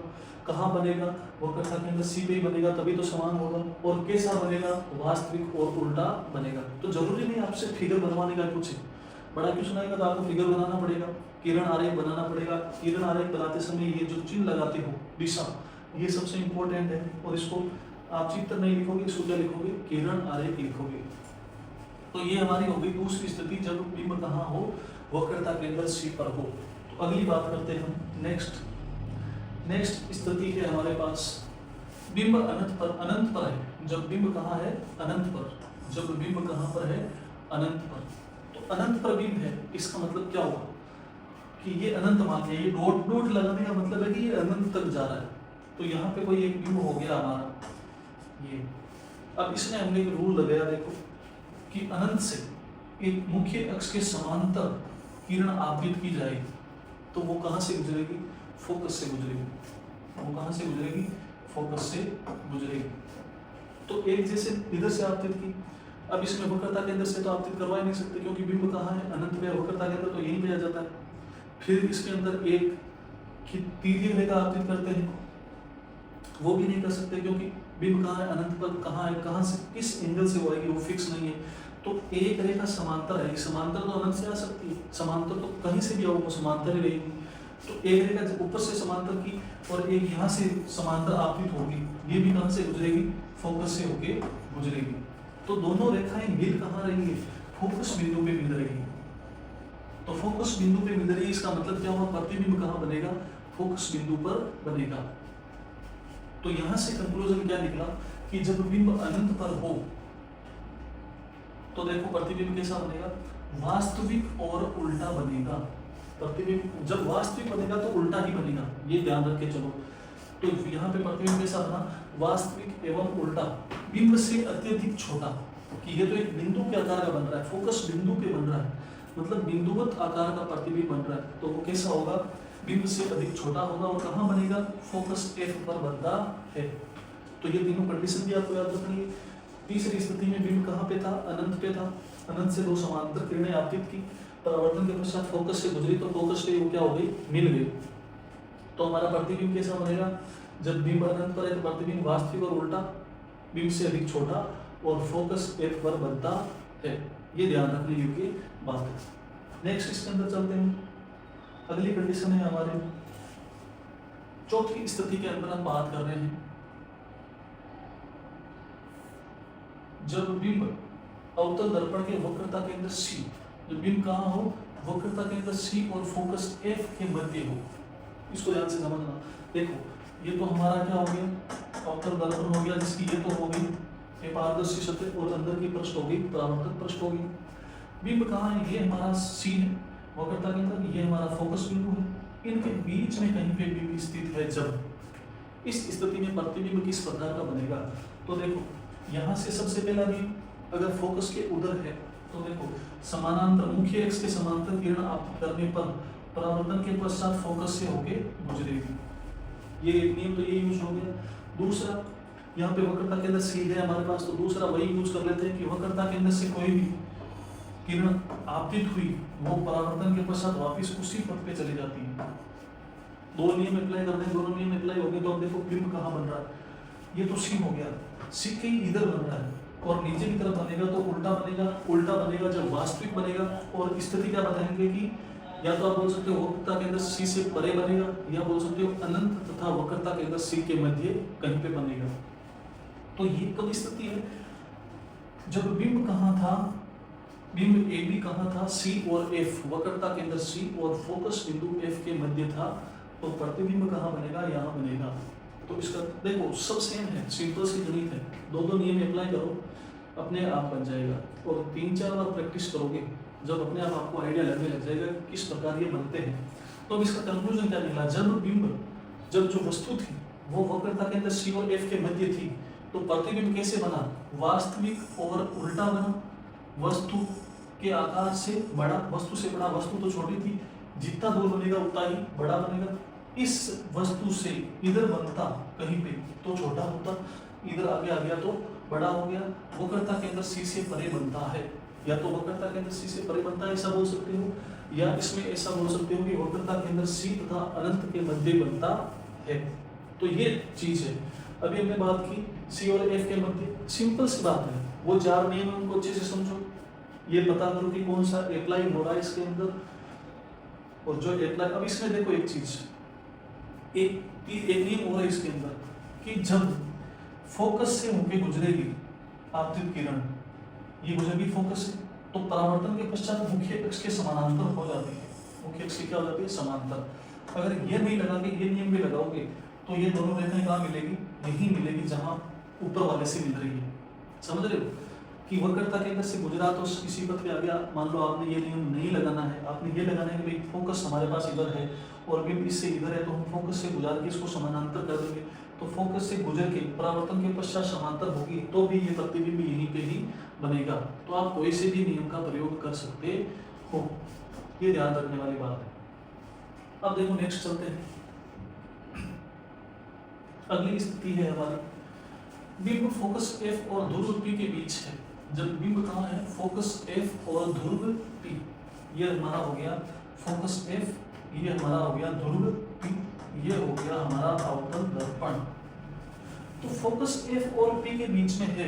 कहाँ बनेगा, वक्रता केंद्र सी पे ही बनेगा, तभी तो समान होगा। और कैसा बनेगा, वास्तविक और उल्टा बनेगा। तो जरूरी नहीं आपसे फिगर बनवाने का, कुछ बड़ा क्वेश्चन आएगा तो आपको फिगर बनाना पड़ेगा, किरण आरेख बनाना पड़ेगा। किरण आरेख बनाते समय ये जो चिन्ह लगाते हो दिशा, ये सबसे इंपॉर्टेंट है, और इसको आप चित्र नहीं लिखोगे, इसको क्या लिखोगे, किरण आरेख लिखोगे। तो ये हमारी हो गई दूसरी स्थिति, जब बिंब कहाँ हो, वक्रता केंद्र सी पर हो। तो अगली बात करते हैं हम नेक्स्ट स्थिति है हमारे पास, बिंब अनंत पर है। जब बिंब कहाँ है, अनंत पर। जब बिंब कहाँ पर है, अनंत पर। तो अनंत पर बिंब है, इसका मतलब क्या हुआ कि ये अनंत मान लिया, ये डॉट लगाने का मतलब है कि ये अनंत तक जा रहा है। तो यहाँ पे कोई एक बिंब हो गया हमारा ये। अब इसमें हमने एक रूल लगाया, देखो कि अनंत से एक मुख्य अक्ष के समांतर किरण आपतित की जाएगी, तो वो कहाँ से गुजरेगी, फोकस से गुजरेगी। वो कहाँ से गुजरेगी, फोकस से गुजरेगी। तो एक जैसे इधर से आपतित की, अब इसमें वक्रता केंद्र से तो आपतित करवा ही नहीं सकते, क्योंकि बिंब कहाँ है, अनंत में, वक्रता केंद्र तो यहीं पे आ जाता है। फिर इसके अंदर एक तिर्यक रेखा आपतित करते हैं, वो भी नहीं कर सकते, क्योंकि बिंब कहाँ है, अनंत पर कहाँ है, कहाँ से किस एंगल से वो आएगी वो फिक्स नहीं है। तो एक रेखा समांतर है, समांतर तो अनंत से आ सकती है, समांतर तो कहीं से भी आओ वो समांतर ही रहेगी। तो एक रेखा जब ऊपर से समांतर की और एक यहाँ से समांतर आपतित होगी, ये भी कहाँ से गुजरेगी, फोकस से होके गुजरेगी। तो दोनों रेखाएं मिल कहाँ रही है, फोकस बिंदु पे मिल रही है। तो फोकस बिंदु पे मिल रही है, इसका मतलब क्या हुआ, प्रतिबिंब कहाँ बनेगा, फोकस बिंदु पर बनेगा। तो यहां से कंक्लूजन क्या निकला कि जब बिंब अनंत पर हो तो देखो प्रतिबिंब कैसा बनेगा, वास्तविक और उल्टा बनेगा। प्रतिबिंब जब वास्तविक बनेगा तो उल्टा ही बनेगा, ये ध्यान रख के चलो। तो यहाँ पे प्रतिबिंब कैसा बना, वास्तविक एवं उल्टा, बिंब से अत्यधिक छोटा, कि ये तो एक बिंदु के आकार का बन रहा है, फोकस बिंदु पे बन रहा है, मतलब बिंदुवत आकार का प्रतिबिंब बन रहा है। तो वो कैसा होगा, बिंब से अधिक छोटा होगा और कहाँ बनेगा, फोकस एफ पर बनता है। तो ये तीनों कंडीशन भी आपको याद रखनी है। तीसरी स्थिति में बिंब कहाँ पे था, अनंत पे था, अनंत से दो समांतर किरणें आपतित की, परावर्तन के पश्चात फोकस से गुजरी तो फोकस से वो क्या हो गई, मिल गई। तो हमारा प्रतिबिंब कैसा बनेगा, जब बिंब अनंत पर है तो प्रतिबिंब वास्तविक और उल्टा, बिंब से अधिक छोटा और फोकस एफ पर बनता है। ये ध्यान रखने योग्य बात है। नेक्स्ट इसके अंदर चलते हैं, अगली कंडीशन है हमारे चौथी स्थिति के अंदर हम बात कर रहे हैं, जब बिंब अवतल दर्पण के वक्रता केंद्र सी, जब बिंब कहाँ हो, वक्रता केंद्र सी और फोकस एफ के मध्य हो। इसको ध्यान से समझना। देखो ये तो हमारा क्या हो गया, अवतल दर्पण हो गया, जिसकी ये तो हो गई पारदर्शी सतह और अंदर की पृष्ठ होगी परावर्तक पृष्ठ होगी। बिंब कहाँ है, ये हमारा सी है वक्रता केंद्र, ये हमारा फोकस बिंदु है, इनके बीच में कहीं पे बिंब स्थित है। जब इस स्थिति में प्रतिबिंब किस प्रकार का बनेगा, तो देखो यहाँ से सबसे पहला बिंब अगर फोकस के उधर है तो देखो समानांतर मुख्य अक्ष के समांतर किरण आपतित करने पर परावर्तन के पश्चात फोकस से होके गुजरेगी। ये एक नियम तो ये यूज हो गया। दूसरा, यहाँ पे वक्रता केंद्र सी है हमारे पास, तो दूसरा वही यूज कर लेते हैं कि वक्रता केंद्र से कोई भी किरण आपतित हुई वो परावर्तन के पश्चात वापस उसी पथ पे चली जाती है। दो नियम अप्लाई करते हैं, दोनों नियम अप्लाई हो गए तो अब देखो बिंब कहाँ बन रहा है, ये तो सी हो गया, सी के इधर बन रहा है और नीचे की तरफ बनेगा तो उल्टा बनेगा। उल्टा बनेगा जब वास्तविक बनेगा, और स्थिति क्या बताएंगे कि या तो आप बोल सकते हो वक्रता केंद्र सी से परे बनेगा, या बोल सकते हो अनंत तथा वक्रता केंद्र सी के मध्य कहीं पे बनेगा। तो ये कब स्थिति है, जब बिंब कहाँ था, बिंब ए बी कहाँ था, सी और एफ, वक्रता केंद्र सी और फोकस बिंदु एफ के मध्य था, तो प्रतिबिंब कहाँ बनेगा, यहाँ बनेगा। तो इसका देखो सब सेम है, सिंपल सी गणित है, दो दो नियम अप्लाई करो अपने आप बन जाएगा। और 3-4 बार प्रैक्टिस करोगे जब अपने आप आपको आइडिया लगने लग जाएगा किस प्रकार ये बनते हैं। तो अब इसका कंक्लूजन क्या निकला, जब जो वस्तु थी वो वक्रता केंद्र सी और एफ के मध्य थी, तो प्रतिबिंब कैसे बना, वास्तविक और उल्टा बना। वस्तु के आकार से बड़ा, वस्तु से बड़ा, वस्तु तो छोटी थी, जितना दूर बनेगा उतना ही बड़ा बनेगा। इस वस्तु से इधर बनता कहीं पे तो छोटा होता, इधर आगे आ गया तो बड़ा हो गया। वक्रता केंद्र सी से परे बनता है, या तो वक्रता केंद्र सी से परे बनता है ऐसा बोल सकते हो, या इसमें ऐसा बोल सकते हो कि वक्रता केंद्र सी तथा अनंत के मध्य बनता है। तो ये चीज है। अभी हमने बात की सी और एफ के मध्य, सिंपल सी बात है, वो 4 नियम उनको अच्छे से समझो, ये पता करो कि कौन सा अप्लाई हो रहा है इसके अंदर, और जो अप्लाई, अब इसमें देखो एक चीज, एक नियम हो रहा है इसके अंदर कि जब फोकस से होके गुजरेगी आपतित किरण, ये गुजरेगी फोकस से, तो परावर्तन के पश्चात मुख्य अक्ष के समानांतर हो जाती है। मुख्य अक्ष की क्या हो जाती है, समांतर। अगर ये नहीं लगा के ये नियम भी लगाओगे तो ये दोनों रेखाएं कहाँ मिलेगी, यही मिलेगी जहां ऊपर वाले से मिल रही है। समझ रहे हो कि वक्रता केंद्र से गुजरा तो इसी पथ पे आ गया। मान लो आपने ये नियम नहीं लगाना है, आपने ये लगाना है कि भाई फोकस हमारे पास इधर है और बिंब इससे इधर है, तो हम फोकस से गुजार के इसको समानांतर कर देंगे, तो फोकस से गुजर के परावर्तन के पश्चात समांतर होगी तो भी ये प्रतिबिंब यहीं पे ही बनेगा। तो आप कोई से भी नियम का प्रयोग कर सकते हो, ये ध्यान रखने वाली बात है। अब देखो नेक्स्ट चलते हैं, अगली स्थिति है हमारी, बिंब फोकस एफ और ध्रुव पी के बीच है। जब बिंब कहाँ है, फोकस एफ और ध्रुव पी, ये हमारा हो गया फोकस एफ, ये हमारा हो गया ध्रुव पी, ये हो गया हमारा अवतल दर्पण। तो फोकस एफ और पी के बीच में है,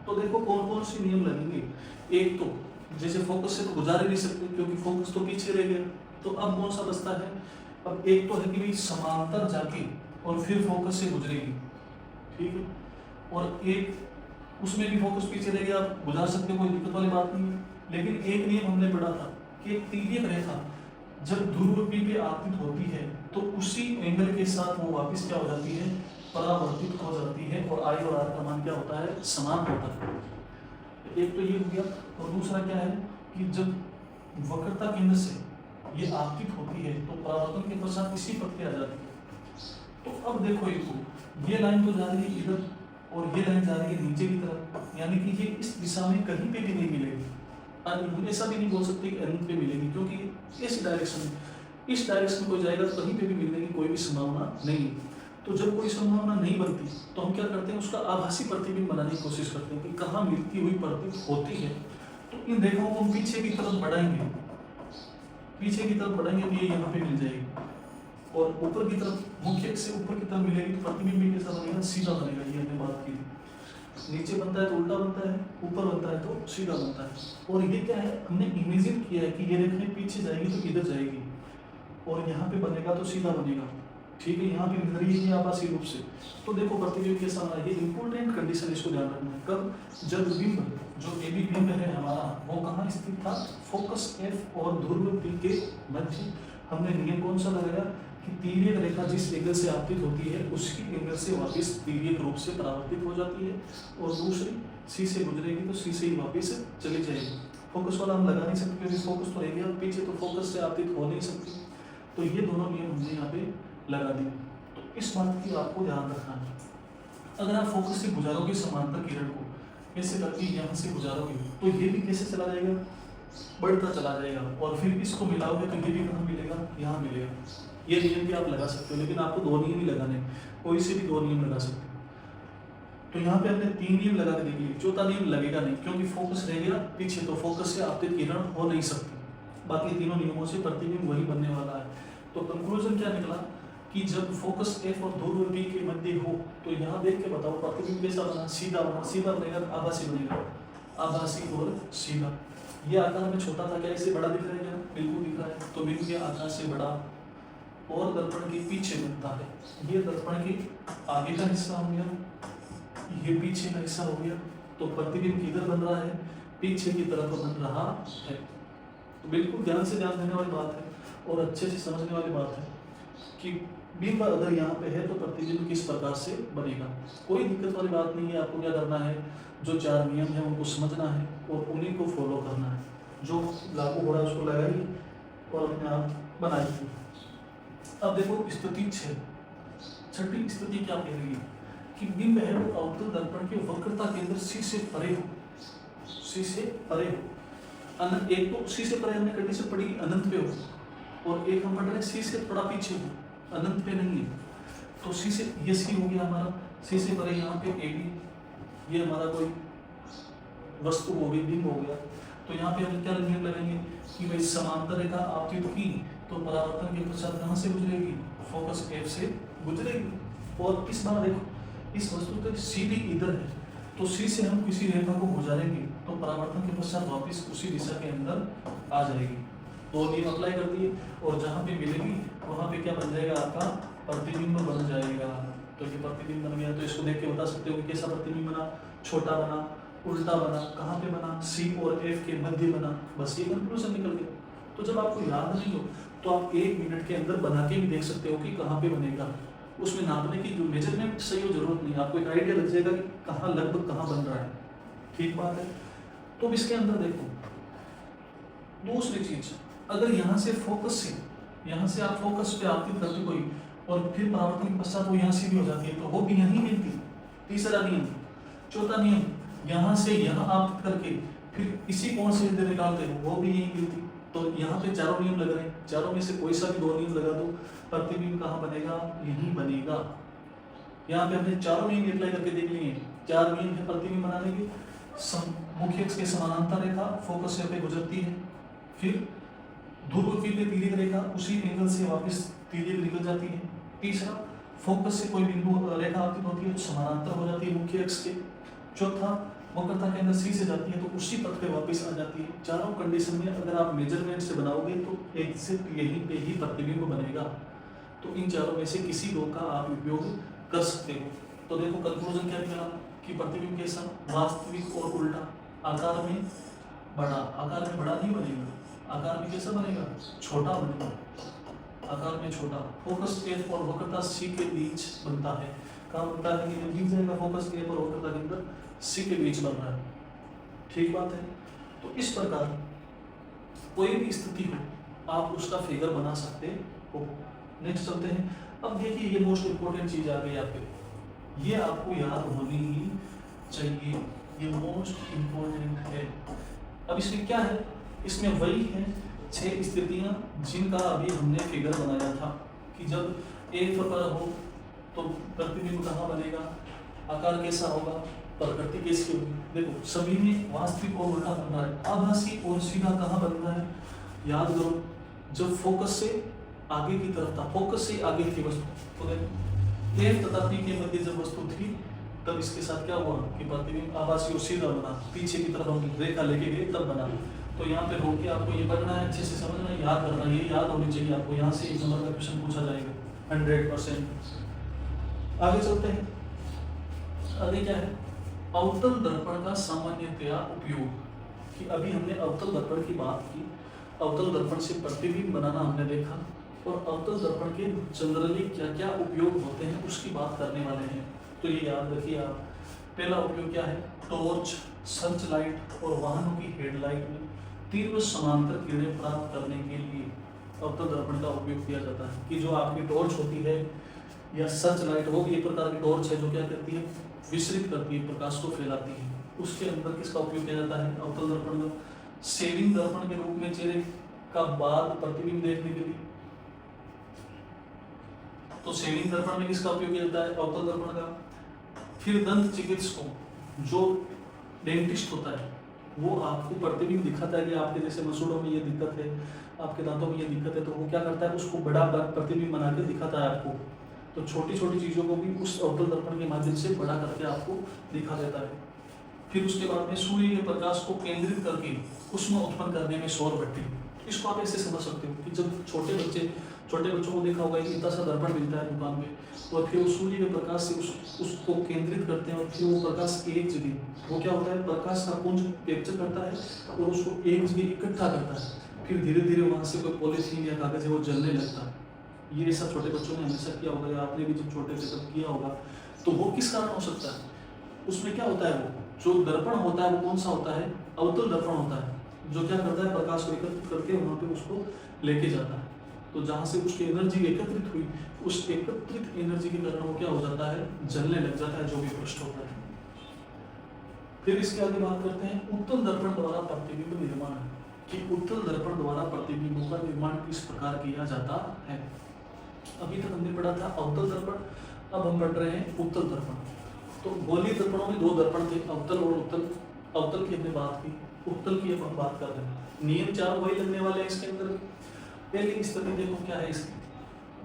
तो देखो कौन कौन से नियम लगेंगे। एक तो जैसे फोकस से तो गुजार ही नहीं सकते क्योंकि फोकस तो पीछे रह गया, तो अब कौन सा बचता है, अब एक तो है कि भाई समांतर जाके और फिर फोकस से गुजरेगी, ठीक है, और एक उसमें भी फोकस पीछे रहेगी, आप बुझा सकते हो, कोई दिक्कत वाली बात नहीं है। लेकिन एक नियम हमने पढ़ा था कि एक तिर्यक रेखा जब ध्रुव P पे आपतित होती है तो उसी एंगल के साथ वो वापस क्या हो जाती है, परावर्तित हो जाती है, और I और R का मान क्या होता है, समान होता है। एक तो ये हो गया, और दूसरा क्या है कि जब वक्रता केंद्र से ये आपतित होती है तो परावर्तन के पश्चात इसी पथ पे आ जाती है। तो अब देखो ये लाइन तो जा रही है इधर और ये लाइन जा रही है नीचे की तरफ, यानी कि ये इस दिशा में कहीं पे भी नहीं मिलेगी। हम ऐसा भी नहीं बोल सकते कि अनंत पे मिलेगी, क्योंकि इस डायरेक्शन में कोई जाएगा तो कहीं पे भी मिलने की कोई भी संभावना नहीं। तो जब कोई संभावना नहीं बनती तो हम क्या करते हैं, उसका आभासी प्रतिबिंब बनाने की कोशिश करते हैं कि कहाँ मिलती हुई प्रतीत होती है। तो इन रेखाओं को हम पीछे की तरफ बढ़ाएंगे, तो ये यहाँ पे मिल जाएगी, और ऊपर की तरफ मुख्य अक्ष से ऊपर की तरफ मिलेगी तो प्रतिबिंब भी कैसा बनेगा, सीधा बनेगा। ये हमने बात की, नीचे बनता है तो उल्टा बनता है, ऊपर बनता है तो सीधा बनता है। और ये क्या है, हमने इमेजिन किया है कि ये रेखाएं पीछे जाएगी तो इधर जाएगी, और यहाँ पे बनेगा तो सीधा बनेगा, ठीक है, यहाँ पे मिल रही है आभासी रूप से। तो देखो प्रतिबिंब कैसा बना, ये इंपॉर्टेंट कंडीशन, इसको ध्यान रखना है। कब, जब बिंब जो AB बिंब है हमारा वो कहाँ स्थित था, फोकस F और ध्रुव P के मध्य। हमने नियम कौन सा लगाया कि तिर्यक रेखा जिस एंगल से आपतित होती है उसकी एंगल से वापस तिर्यक रूप से परावर्तित हो जाती है, और दूसरी C से गुजरेगी तो C से ही वापस चली जाएगी। फोकस वाला हम लगा नहीं सकते क्योंकि फोकस तो रहेगा पीछे, तो फोकस से आपतित हो नहीं सकती। तो ये दोनों नियम हमने यहाँ पे लगा दिए। तो इस बात की आपको ध्यान रखना है, अगर आप फोकस से गुजारोगे समांतर किरण को ऐसे करके यहाँ से गुजारोगे तो ये भी कैसे चला जाएगा, बढ़ता चला जाएगा, और फिर इसको मिलाओगे तो ये भी कहाँ मिलेगा, यहाँ मिलेगा। ये नियम भी आप लगा सकते हो, लेकिन आपको 2 नियम ही लगाने, कोई से भी 2 नियम लगा सकते हो। तो यहाँ पे हमने 3 नियम लगा के देख लिए, चौथा नियम लगेगा नहीं क्योंकि फोकस रहेगा पीछे, तो फोकस से आपतित किरण हो नहीं सकती। बाकी तीनों नियमों से प्रतिबिंब वही बनने वाला है। तो कंक्लूजन क्या निकला कि जब फोकस F और ध्रुव P के मध्य हो तो यहाँ देख के बताओ प्रतिबिंब कैसा बना, सीधा बना, सीधा बनेगा, आभासी बनेगा, आभासी और सीधा। ये आकार में छोटा था, क्या इसे बड़ा दिख रहा है क्या, बिल्कुल दिख रहा है। तो बिंब के आकार से बड़ा और दर्पण के पीछे बनता है, ये दर्पण के आगे का हिस्सा हो गया, ये पीछे का हिस्सा हो गया। तो प्रतिबिंब किधर बन रहा है, पीछे की तरफ बन रहा है। तो बिल्कुल ध्यान से ध्यान देने वाली बात है और अच्छे से समझने वाली बात है कि बिंब अगर यहाँ पे है तो प्रतिबिंब किस प्रकार से बनेगा। कोई दिक्कत वाली बात नहीं है, आपको क्या करना है, जो 4 नियम है उनको समझना है और उन्हीं को फॉलो करना है, जो लागू हो रहा है उसको लगाइए और अपने आप बनाइए। अब देखो स्थिति 6, छठी स्थिति क्या कह रही है कि बिंब है वो अवतल दर्पण के वक्रता केंद्र C से परे हो, C से परे हो। अनंत, एक तो C से परे हमने कंडीशन पढ़ी अनंत पे हो, और एक हम पढ़ रहे C से थोड़ा पीछे हो, अनंत पे नहीं है। तो C से, ये C हो गया हमारा, C से परे यहाँ पे AB, ये हमारा कोई वस्तु हो गई, बिंब हो गया। तो यहाँ पे हम क्या नियम लगाएंगे कि भाई समांतर रेखा आपतित की तो परावर्तन के पश्चात कहाँ से गुजरेगी, फोकस F से गुजरेगी। और इस बार देखो इस वस्तु तक सीधी इधर है, तो C से हम किसी रेखा को गुजारेंगे तो परावर्तन के पश्चात वापस उसी दिशा के अंदर आ जाएगी। तो नियम अप्लाई कर दिए, और जहाँ पे मिलेगी वहाँ पे क्या बन जाएगा, आपका प्रतिबिंब बन जाएगा। तो ये प्रतिबिंब बन गया। तो इसको देख के बता सकते हो कि कैसा प्रतिबिंब बना, छोटा बना, उल्टा बना, कहाँ पे बना, C और F के मध्य बना। बस ये कंक्लूजन निकल गया। तो जब आपको याद नहीं हो तो आप 1 मिनट के अंदर बना के भी देख सकते हो कि कहाँ पे बनेगा। उसमें नापने की जो मेजरमेंट सही हो जरूरत नहीं, आपको एक आइडिया लग जाएगा कि कहाँ लगभग कहाँ बन रहा है। ठीक बात है। तो इसके अंदर देखो दूसरी चीज, अगर यहाँ से फोकस से, यहाँ से आप फोकस पे आपतित करते कोई और फिर परावर्तन के पश्चात वो यहाँ से भी हो जाती है तो वो भी यहीं मिलती। तीसरा नियम। चौथा नियम, यहाँ से यहाँ आपतित करके फिर इसी कोण से इधर निकालते हो वो भी यहीं मिलती। तो यहाँ पे चारों नियम लग रहे हैं, चारों में से कोई सा भी 2 नियम लगा दो, प्रतिबिंब कहाँ बनेगा, यहीं बनेगा। यहाँ पे हमने चारों नियम अप्लाई करके देख लिए। 4 नियम है प्रतिबिंब बनाने के। मुख्य अक्ष के समानांतर रेखा फोकस से पे गुजरती है, फिर ध्रुव P पे तिर्यक रेखा उसी एंगल से वापस तिर्यक निकल जाती है। तीसरा, फोकस से कोई बिंदु रेखा आपतित होती है तो समानांतर हो जाती है मुख्य अक्ष के। चौथा, वक्रता के अंदर C से जाती है तो उसी पथ पे वापस आ जाती है। चारों कंडीशन में अगर आप मेजरमेंट से बनाओगे तो एग्जैक्ट यहीं पे ही प्रतिबिंब बनेगा। तो इन चारों में से किसी दो का आप उपयोग कर सकते हो। तो देखो कंक्लूजन क्या निकला कि प्रतिबिंब कैसा, वास्तविक और उल्टा, आकार में बड़ा, आकार में बड़ा नहीं बनेगा, आकार में कैसा बनेगा, छोटा बनेगा, आकार में छोटा। फोकस एफ और वक्रता सी के बीच बनता है। कहाँ बनता है, कि दिख जाएगा फोकस एफ और वक्रता के अंदर सी के बीच बन रहा है। ठीक बात है। तो इस प्रकार कोई भी स्थिति हो आप उसका फिगर बना सकते हो। नेक्स्ट चलते हैं। अब देखिए ये मोस्ट इंपोर्टेंट चीज आ गई आपके, ये आपको याद होनी ही चाहिए, ये मोस्ट इंपोर्टेंट है। अब इसमें क्या है, इसमें वही है 6 स्थितियां जिनका अभी हमने फिगर बनाया था कि जब एक प्रकार हो तो प्रतिबिंब कहाँ बनेगा, आकार कैसा होगा, प्रकृति कैसी होगी। देखो सभी में वास्तविक और उल्टा बन रहा है, आभासी और सीधा कहाँ बन रहा है, याद करो जब फोकस से आगे की तरफ था, फोकस से आगे की वस्तु, तो देखो ए तथा पी के मध्य जब वस्तु थी तब इसके साथ क्या हुआ कि प्रतिबिंब आभासी और सीधा बना, पीछे की तरफ हम रेखा लेके गए तब बना। तो यहाँ पे रोक के आपको ये पढ़ना है, अच्छे से समझना है, याद करना, ये याद होनी चाहिए आपको। यहाँ से 1 नंबर का क्वेश्चन पूछा जाएगा 100%। आगे चलते हैं। आगे क्या है, अवतल दर्पण का सामान्यतया उपयोग। कि अभी हमने अवतल दर्पण की बात की, अवतल दर्पण से प्रतिबिंब बनाना हमने देखा, और अवतल दर्पण के जनरली क्या क्या उपयोग होते हैं उसकी बात करने वाले हैं। तो ये याद रखिए आप। पहला उपयोग क्या है, टॉर्च, सर्च लाइट और वाहनों की हेडलाइट में तीव्र समांतर किरणें प्राप्त करने के लिए अवतल दर्पण का उपयोग किया जाता है। कि जो आपकी टॉर्च होती है या सर्च लाइट हो, ये प्रकार की टॉर्च है जो क्या करती है, विसरित करती है, प्रकाश को फैलाती है, उसके अंदर किसका उपयोग किया जाता है, अवतल दर्पण का। सेविंग दर्पण के रूप में चेहरे का बाद प्रतिबिंब देखने के लिए, तो सेविंग दर्पण में किसका उपयोग किया जाता है, अवतल दर्पण का। फिर दंत चिकित्सकों जो डेंटिस्ट होता है वो आपको प्रतिबिंब दिखाता है कि आपके जैसे मसूड़ों में ये दिक्कत है, आपके दांतों में ये दिक्कत है, तो वो क्या करता है, उसको बड़ा प्रतिबिंब बना के दिखाता है आपको। तो छोटी छोटी चीज़ों को भी उस अवतल दर्पण के माध्यम से बड़ा करके आपको दिखा देता है। फिर उसके बाद में सूर्य के प्रकाश को केंद्रित करके ऊष्मा उत्पन्न करने में सौर भट्टी। इसको आप ऐसे समझ सकते हो कि जब छोटे बच्चों को देखा होगा कि इतना सा दर्पण मिलता है दुकान में, और फिर वो सूर्य के प्रकाश से उसको केंद्रित करते हैं, और फिर वो प्रकाश एक जगह, वो क्या होता है, प्रकाश का पुंज कैप्चर करता है और उसको एक जगह इकट्ठा करता है। फिर धीरे धीरे वहाँ से कोई पॉलीथीन या कागज है वो जलने लगता है। ये सब छोटे बच्चों ने हमेशा किया होगा, या आपने भी जब छोटे थे तब किया होगा। तो वो किस कारण हो सकता है, उसमें क्या होता है, वो जो दर्पण होता है वो कौन सा होता है, अवतल दर्पण होता है, जो क्या करता है, प्रकाश को एकत्रित करके वहाँ पे उसको लेके जाता है। तो जहाँ से उसकी एनर्जी एकत्रित हुई, उस एकत्रित एनर्जी के कारण वो क्या हो जाता है, जलने लग जाता है, जो भी पृष्ठ होता है। फिर इसके आगे बात करते हैं उत्तल दर्पण द्वारा प्रतिबिंब निर्माण, कि उत्तल दर्पण द्वारा प्रतिबिंबों का निर्माण किस प्रकार किया जाता है। अभी तक हमने पढ़ा था अवतल दर्पण, अब हम पढ़ रहे हैं उत्तल दर्पण। तो गोलीय दर्पणों में 2 दर्पण थे, अवतल और उत्तल। अवतल की हमने बात की, उत्तल की अब हम बात कर रहे हैं। नियम 4 वही लगने वाले हैं इसके अंदर। पहली स्थिति देखो क्या है इसकी,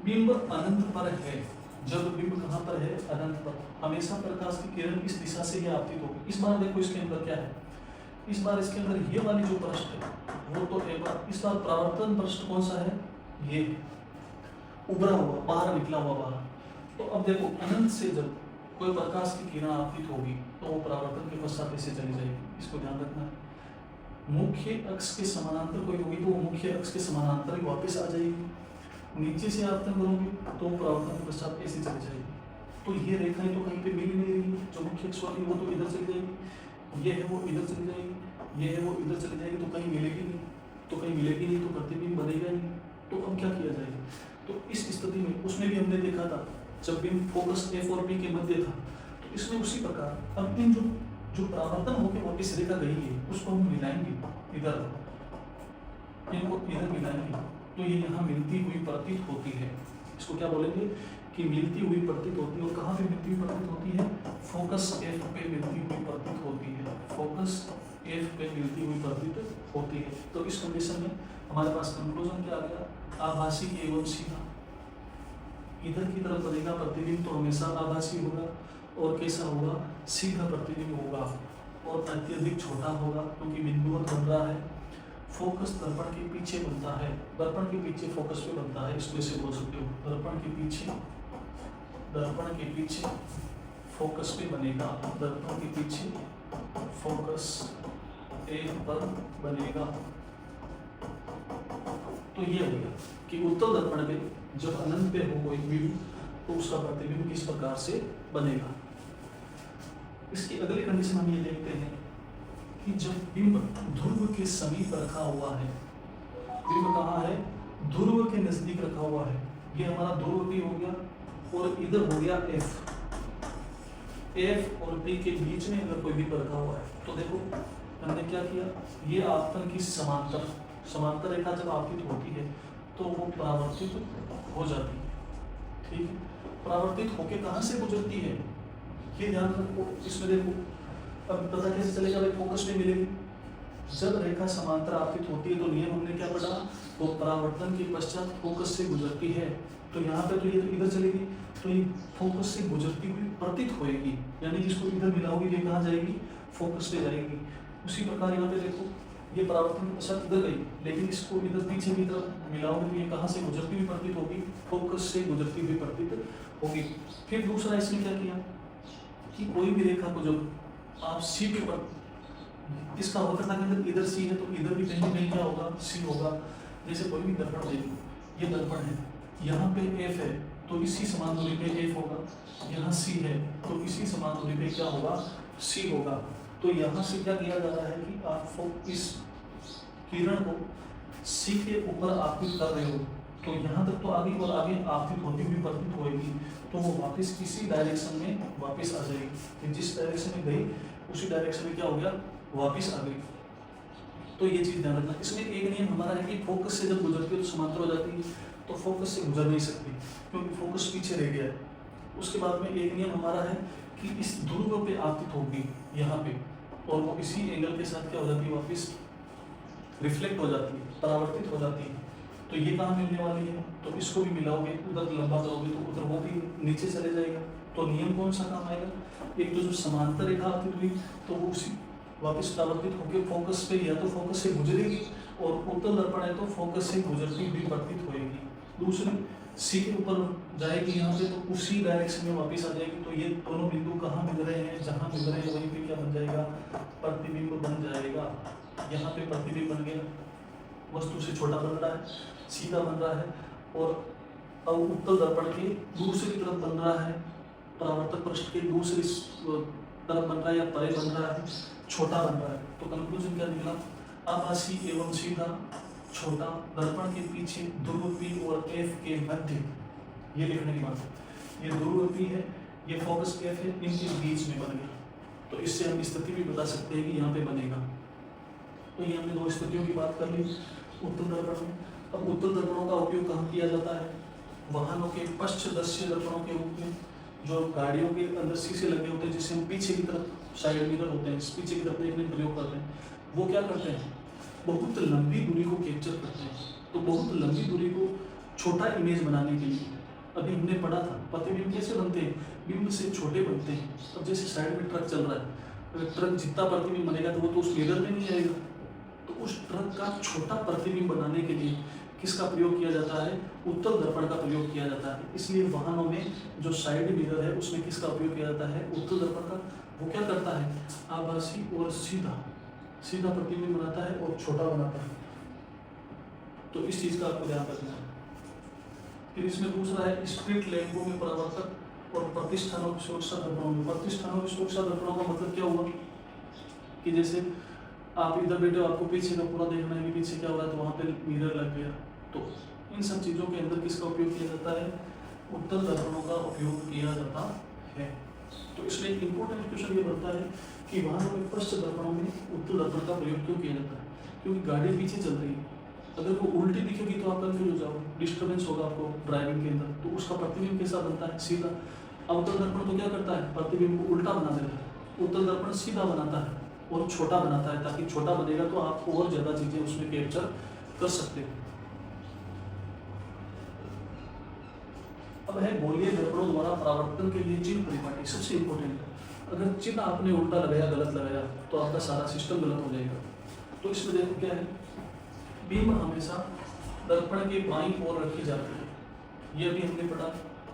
बिंब अनंत पर है। जब बिंब कहाँ पर है, अनंत पर, हमेशा प्रकाश की किरण इस दिशा से ही आपतित होगी। इस बार देखो इसके अंदर क्या है, इस बार इसके अंदर ये वाली जो पृष्ठ है वो तो एक बार, इस बार परावर्तन पृष्ठ कौन सा है, ये उभरा हुआ, बाहर निकला हुआ बाहर। तो अब देखो अनंत से जब कोई प्रकाश की किरण आपतित होगी तो वो परावर्तन के पश्चात ऐसे चली जाएगी, इसको ध्यान रखना है। मुख्य अक्ष के समानांतर कोई होगी तो वो मुख्य अक्ष के समानांतर ही वापस आ जाएगी। नीचे से आपतन करोगे तो परावर्तन के पश्चात ऐसे चली जाएगी। तो ये रेखाएं तो कहीं पे मिल नहीं रही, जो मुख्य अक्ष वाली वो तो इधर चली जाएगी, ये है वो इधर चली जाएगी, ये है वो इधर चली जाएगी, तो कहीं मिलेगी नहीं, तो कहीं मिलेगी नहीं तो प्रतिबिंब बनेगा नहीं। तो अब क्या किया जाएगा, तो इस स्थिति में उसमें भी हमने देखा था जब बिंब फोकस एफ और बी के मध्य था, तो इसमें उसी प्रकार अब इन जो परावर्तन होकर वापस रेखा गई है उसको हम मिलाएंगे, इधर इनको इधर मिलाएंगे, तो ये यहाँ मिलती हुई प्रतीत होती है। इसको क्या बोलेंगे कि मिलती हुई प्रतीत होती है। और कहाँ पे मिलती हुई प्रतीत होती है, फोकस एफ पे मिलती हुई प्रतीत होती है, फोकस एफ पे मिलती हुई प्रतीत होती है। तो इस कंडीशन में हमारे पास कंक्लूजन क्या आ गया, आभासी एवं सीधा। इधर की तरफ बनेगा प्रतिबिंब तो हमेशा आभासी होगा, और कैसा होगा, सीधा प्रतिबिंब होगा, और अत्यधिक छोटा होगा क्योंकि बिंदुवत बन रहा है। फोकस दर्पण के पीछे बनता है, दर्पण के पीछे फोकस पे बनता है, इसमें से बोल सकते हो दर्पण के पीछे फोकस पे बनेगा, दर्पण के पीछे फोकस ए पर बनेगा। तो ये हो गया कि उत्तल दर्पण में जब अनंत पे हो कोई बिंब तो उसका प्रतिबिंब किस प्रकार से बनेगा। इसकी अगली कंडीशन हम ये देखते हैं कि जब बिंब ध्रुव के समीप रखा हुआ है, बिंब कहाँ है, ध्रुव के नजदीक रखा हुआ है, ये हमारा ध्रुव भी हो गया और इधर हो गया एफ और पी के बीच में अगर कोई बिंब रखा हुआ है तो देखो हमने क्या किया, ये आपतन की समांतर रेखा जब आपतित होती है तो वो परावर्तित हो जाती है, ठीक है। परावर्तित होके कहाँ से गुजरती है ये ध्यान रखो, इसमें देखो अब पता कैसे चलेगा भाई, फोकस पे मिलेगी। जब रेखा समांतर आपतित होती है तो नियम हमने क्या पढ़ा, वो परावर्तन के पश्चात फोकस से गुजरती है, तो यहाँ पे तो ये इधर चलेगी, तो ये फोकस से गुजरती हुई प्रतीत होएगी, यानी जिसको इधर मिलाओगी ये कहाँ जाएगी, फोकस पे जाएगी। उसी प्रकार यहाँ पे देखो ये परावर्तन के पश्चात इधर गई, लेकिन इसको इधर पीछे की तरफ मिलाओगे तो ये कहाँ से गुजरती हुई प्रतीत होगी, फोकस से गुजरती हुई प्रतीत होगी। फिर दूसरा इसने क्या किया कि कोई भी रेखा को जब आप सी पे पर, इसका होता था कि इधर सी है तो इधर भी कहीं कहीं क्या होगा, सी होगा। जैसे कोई भी दर्पण देखो, ये दर्पण है, यहाँ पे एफ है तो इसी समान दूरी पे एफ होगा, यहाँ सी है तो इसी समान दूरी पे क्या होगा, सी होगा। तो यहाँ से क्या किया जा रहा है कि आप इस किरण को सी के ऊपर आपतित कर रहे हो, तो यहाँ तक तो आगे और आगे आपतित होती हुई प्रतीत होगी, तो वो वापस इसी डायरेक्शन में वापस आ जाएगी, जिस डायरेक्शन में गई उसी डायरेक्शन में क्या हो गया, वापस आ गई। तो ये चीज ध्यान रखना। इसमें एक नियम हमारा है कि फोकस से जब गुजरती है तो समांतर हो जाती है, तो फोकस से गुजर नहीं सकती क्योंकि फोकस पीछे रह गया है। उसके बाद में एक नियम हमारा है कि इस ध्रुव पे आपतित होगी यहाँ पे, और वो इसी एंगल के साथ क्या हो जाती है, वापस रिफ्लेक्ट हो जाती है, परावर्तित हो जाती है। तो ये कहाँ मिलने वाली है, तो इसको भी मिलाओगे, उधर लंबा करोगे तो उधर वो भी नीचे चले जाएगा। तो नियम कौन सा काम आएगा, एक तो जो समांतर रेखा आपतित हुई तो वो उसी वापस परावर्तित होकर फोकस पे, या तो फोकस से गुजरेगी, और उत्तल दर्पण है तो फोकस से गुजरती हुई प्रतीत होएगी। दूसरी सी के ऊपर जाएगी यहाँ पे तो उसी डायरेक्शन में वापस आ जाएगी। तो ये दोनों बिंदु कहाँ मिल रहे हैं, जहाँ मिल रहे हैं वहीं पे क्या बन जाएगा, प्रतिबिंब बन जाएगा। यहाँ पे प्रतिबिंब बन गया, वस्तु से छोटा बन रहा है, सीधा बन रहा है, और अब उत्तल दर्पण के दूसरी तरफ बन रहा है, परावर्तक पृष्ठ के दूसरी तरफ बन रहा है या परे बन रहा है, छोटा बन रहा है। तो कंक्लूजन क्या निकला, आभासी एवं सीधा छोटा दर्पण के पीछे ध्रुव पी और एफ के मध्य, ये लिखने की बात है, ये ध्रुव पी है, ये फोकस एफ है, इनके बीच में बन गया। तो इससे हम स्थिति भी बता सकते हैं कि यहाँ पे बनेगा। तो ये हमने दो स्थितियों की बात कर ली उत्तल दर्पण में। अब उत्तल दर्पणों का उपयोग कहाँ किया जाता है, वाहनों के पश्चदर्शी दर्पणों के रूप में, जो गाड़ियों के अंदर शीशे लगे होते हैं जिससे हम पीछे की तरफ साइड मिरर होते हैं, पीछे की तरफ देखने का प्रयोग करते हैं, वो क्या करते हैं, बहुत लंबी दूरी को कैप्चर करते हैं। तो बहुत लंबी दूरी को छोटा इमेज बनाने के लिए अभी हमने पढ़ा था प्रतिबिंब कैसे बनते हैं, बिंब से छोटे बनते हैं। अब जैसे साइड में ट्रक चल रहा है, अगर ट्रक जितना प्रतिबिंब बनेगा तो वो तो उस मिरर में नहीं आएगा, तो उस ट्रक का छोटा प्रतिबिंब बनाने के लिए किसका प्रयोग किया जाता है, उत्तल दर्पण का प्रयोग किया जाता है। इसलिए वाहनों में जो साइड मिरर है उसमें किसका उपयोग किया जाता है, उत्तल दर्पण का। वो क्या करता है, आभासी और सीधा प्रतिबिंब बनाता है और छोटा बनाता है। तो इस चीज का आपको ध्यान रखना है। फिर इसमें दूसरा है स्प्लिट लैंपों में परावर्तक और प्रतिष्ठानों की सुरक्षा दर्पणों में। प्रतिष्ठानों की सुरक्षा दर्पणों का मतलब क्या हुआ कि जैसे आप इधर बैठे हो, आपको पीछे का पूरा देखना है कि पीछे क्या हो रहा है, तो वहाँ पे मिरर लग गया। तो इन सब चीज़ों के अंदर किसका उपयोग किया जाता है, उत्तल दर्पणों का उपयोग किया जाता है। तो इसलिए इंपॉर्टेंट क्वेश्चन ये बनता है कि वाहनों में पश्च दर्पणों में उत्तल दर्पण का प्रयोग क्यों किया जाता है, क्योंकि गाड़ी पीछे चल रही है, अगर वो उल्टी दिखेगी तो आप कंफ्यूज हो जाओगे, डिस्टर्बेंस होगा आपको ड्राइविंग के अंदर। तो उसका प्रतिबिंब कैसा बनता है, सीधा। अवतल दर्पण तो क्या करता है, प्रतिबिंब को उल्टा बना देता है, उत्तल दर्पण सीधा बनाता है और छोटा बनाता है, ताकि छोटा बनेगा तो आप और ज्यादा चीजें उसमें कैप्चर कर सकते हो। अब है गोलीय दर्पणों द्वारा परावर्तन के लिए चिन्ह परिपाटी, सबसे इंपॉर्टेंट है। अगर चिन्ह आपने उल्टा लगाया, गलत लगाया, तो आपका सारा सिस्टम गलत हो जाएगा। तो इसमें देखो क्या है, बिंब हमेशा दर्पण के बाईं ओर रखी जाती है। ये भी हमने पढ़ा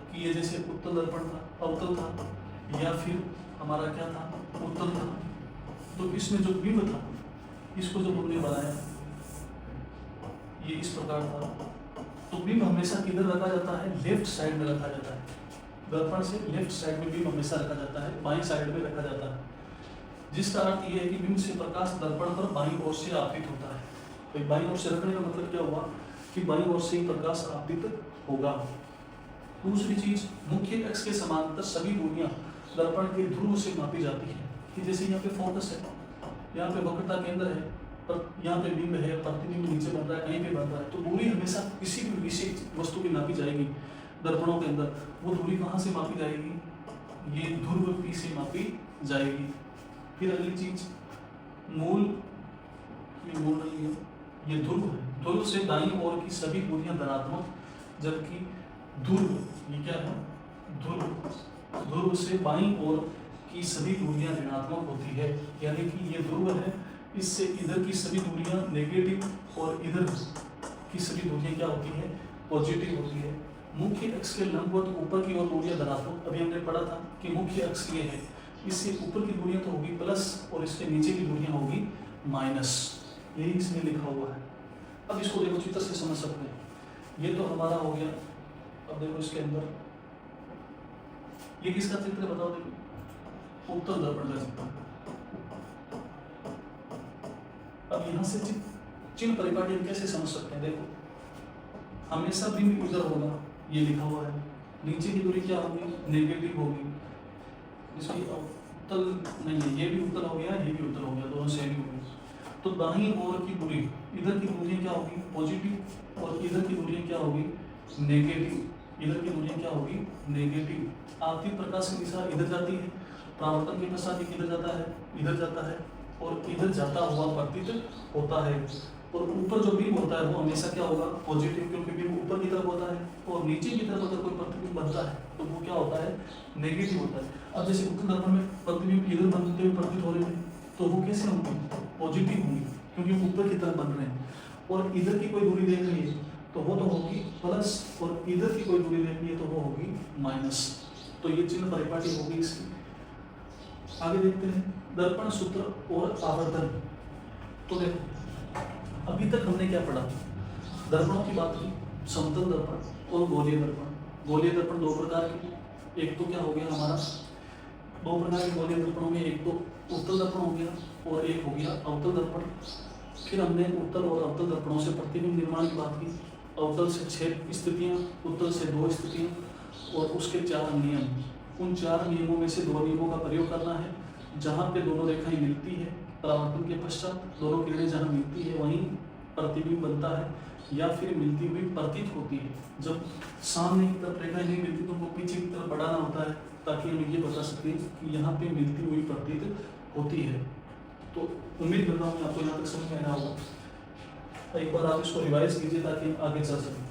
कि ये जैसे उत्तल दर्पण था, अवतल था, या फिर हमारा क्या था, उत्तल था। तो इसमें जो बिंब था, इसको जब हमने बनाया, ये इस प्रकार था। तो बिंब हमेशा किधर रखा जाता है, लेफ्ट साइड में रखा जाता है। दर्पण से लेफ्ट साइड में बिंब हमेशा रखा जाता है, बाईं साइड में रखा जाता है। जिसका अर्थ यह है कि बिंब से प्रकाश दर्पण पर बाईं ओर से आपतित होता है। तो बाईं ओर से रखने का मतलब क्या हुआ कि बाईं ओर से ही प्रकाश आपतित होगा। दूसरी चीज, मुख्य अक्ष के समांतर सभी दूरियां दर्पण के ध्रुव से मापी जाती है। कि जैसे यहाँ पे फोकस है, यहाँ पे वक्रता केंद्र है, पर यहाँ पे बिंब है, प्रतिबिंब नीचे बन रहा है, कहीं पे बन रहा है, तो दूरी हमेशा किसी भी विशेष वस्तु की नापी जाएगी दर्पणों के अंदर। वो दूरी कहाँ से मापी जाएगी, ये ध्रुव P से मापी जाएगी। फिर अगली चीज, मूल, ये मूल नहीं है, ये ध्रुव है। ध्रुव से दाईं ओर की सभी दूरियां धनात्मक, जबकि ध्रुव, ये क्या है, ध्रुव से बाईं ओर की सभी दूरियां ऋणात्मक होती है। यानी कि ये ध्रुव है, इससे इधर की सभी दूरियां नेगेटिव और इधर की सभी दूरियां क्या होती है, पॉजिटिव होती है। मुख्य अक्ष के लंबवत ऊपर की ओर दूरियां धनात्मक। अभी हमने पढ़ा था कि मुख्य अक्ष ये है, इससे ऊपर की दूरियां तो होगी प्लस और इसके नीचे की दूरियां होगी माइनस। यही इसमें लिखा हुआ है। अब इसको देखो चित्र से समझ सकते हैं। ये तो हमारा हो गया। अब देखो इसके अंदर ये किसका चित्र है बताओ, देखो उत्तल दर्पण का चित्र। अब यहाँ से चिन्ह परिपाटी हम कैसे समझ सकते हैं, देखो हमेशा बिंब इधर होगा, ये लिखा हुआ है। नीचे की दूरी क्या होगी, नेगेटिव होगी। इसकी उत्तल नहीं है, ये भी उत्तल हो गया, ये भी उत्तल हो गया, दोनों सेम ही हो गए। तो दाईं ओर की दूरी, इधर की दूरियां क्या होगी, पॉजिटिव, और इधर की दूरियां क्या होगी, नेगेटिव। इधर की दूरियां क्या होगी, नेगेटिव। आपतित प्रकाश की दिशा इधर जाती है, परावर्तन के पश्चात किधर जाता है, इधर जाता है, और इधर जाता हुआ प्रतीत होता है। और ऊपर जो बिंब होता है वो हमेशा क्या होगा, पॉजिटिव, क्योंकि बिंब ऊपर की तरफ होता है। और नीचे की तरफ अगर कोई प्रतिबिंब बनता है तो वो क्या होता है, नेगेटिव होता है। अब जैसे उत्तल दर्पण में प्रतिबिंब इधर बनते हुए प्रतीत हो रहे थे, तो वो कैसे होंगे, पॉजिटिव होंगे, क्योंकि ऊपर की तरफ बन रहे हैं। और इधर की कोई दूरी देख रही है तो वो तो होगी प्लस, और इधर की कोई दूरी देख रही है तो वो होगी माइनस। तो ये चिन्ह परिपाटी होगी इसकी। आगे देखते हैं दर्पण सूत्र और आवर्तन। तो देखो अभी तक हमने क्या पढ़ा, दर्पणों की बात की, समतल दर्पण और गोलीय दर्पण। गोलीय दर्पण दो प्रकार के, एक तो क्या हो गया हमारा, दो प्रकार के गोलीय दर्पण हो गए, एक तो उत्तल दर्पण हो गया और एक हो गया अवतल दर्पण। फिर हमने उत्तल और अवतल दर्पणों से प्रतिबिंब निर्माण की बात की। अवतल से 6 स्थितियाँ, उत्तल से 2 स्थितियाँ, और उसके 4 नियम। उन 4 नियमों में से 2 नियमों का प्रयोग करना है। जहाँ पे दोनों रेखाएं मिलती है, परावर्तन के पश्चात दोनों किरणें जहाँ मिलती है वहीं प्रतिबिंब बनता है, या फिर मिलती हुई प्रतीत होती है। जब सामने की तरफ रेखाएं नहीं मिलती तो उनको पीछे की तरफ बढ़ाना होता है, ताकि हम ये बता सकें कि यहाँ पे मिलती हुई प्रतीत होती है। तो उम्मीद करता हूँ आपको यहाँ तक समझ में आया होगा। एक बार आप इसको रिवाइज कीजिए ताकि आगे चल सकें।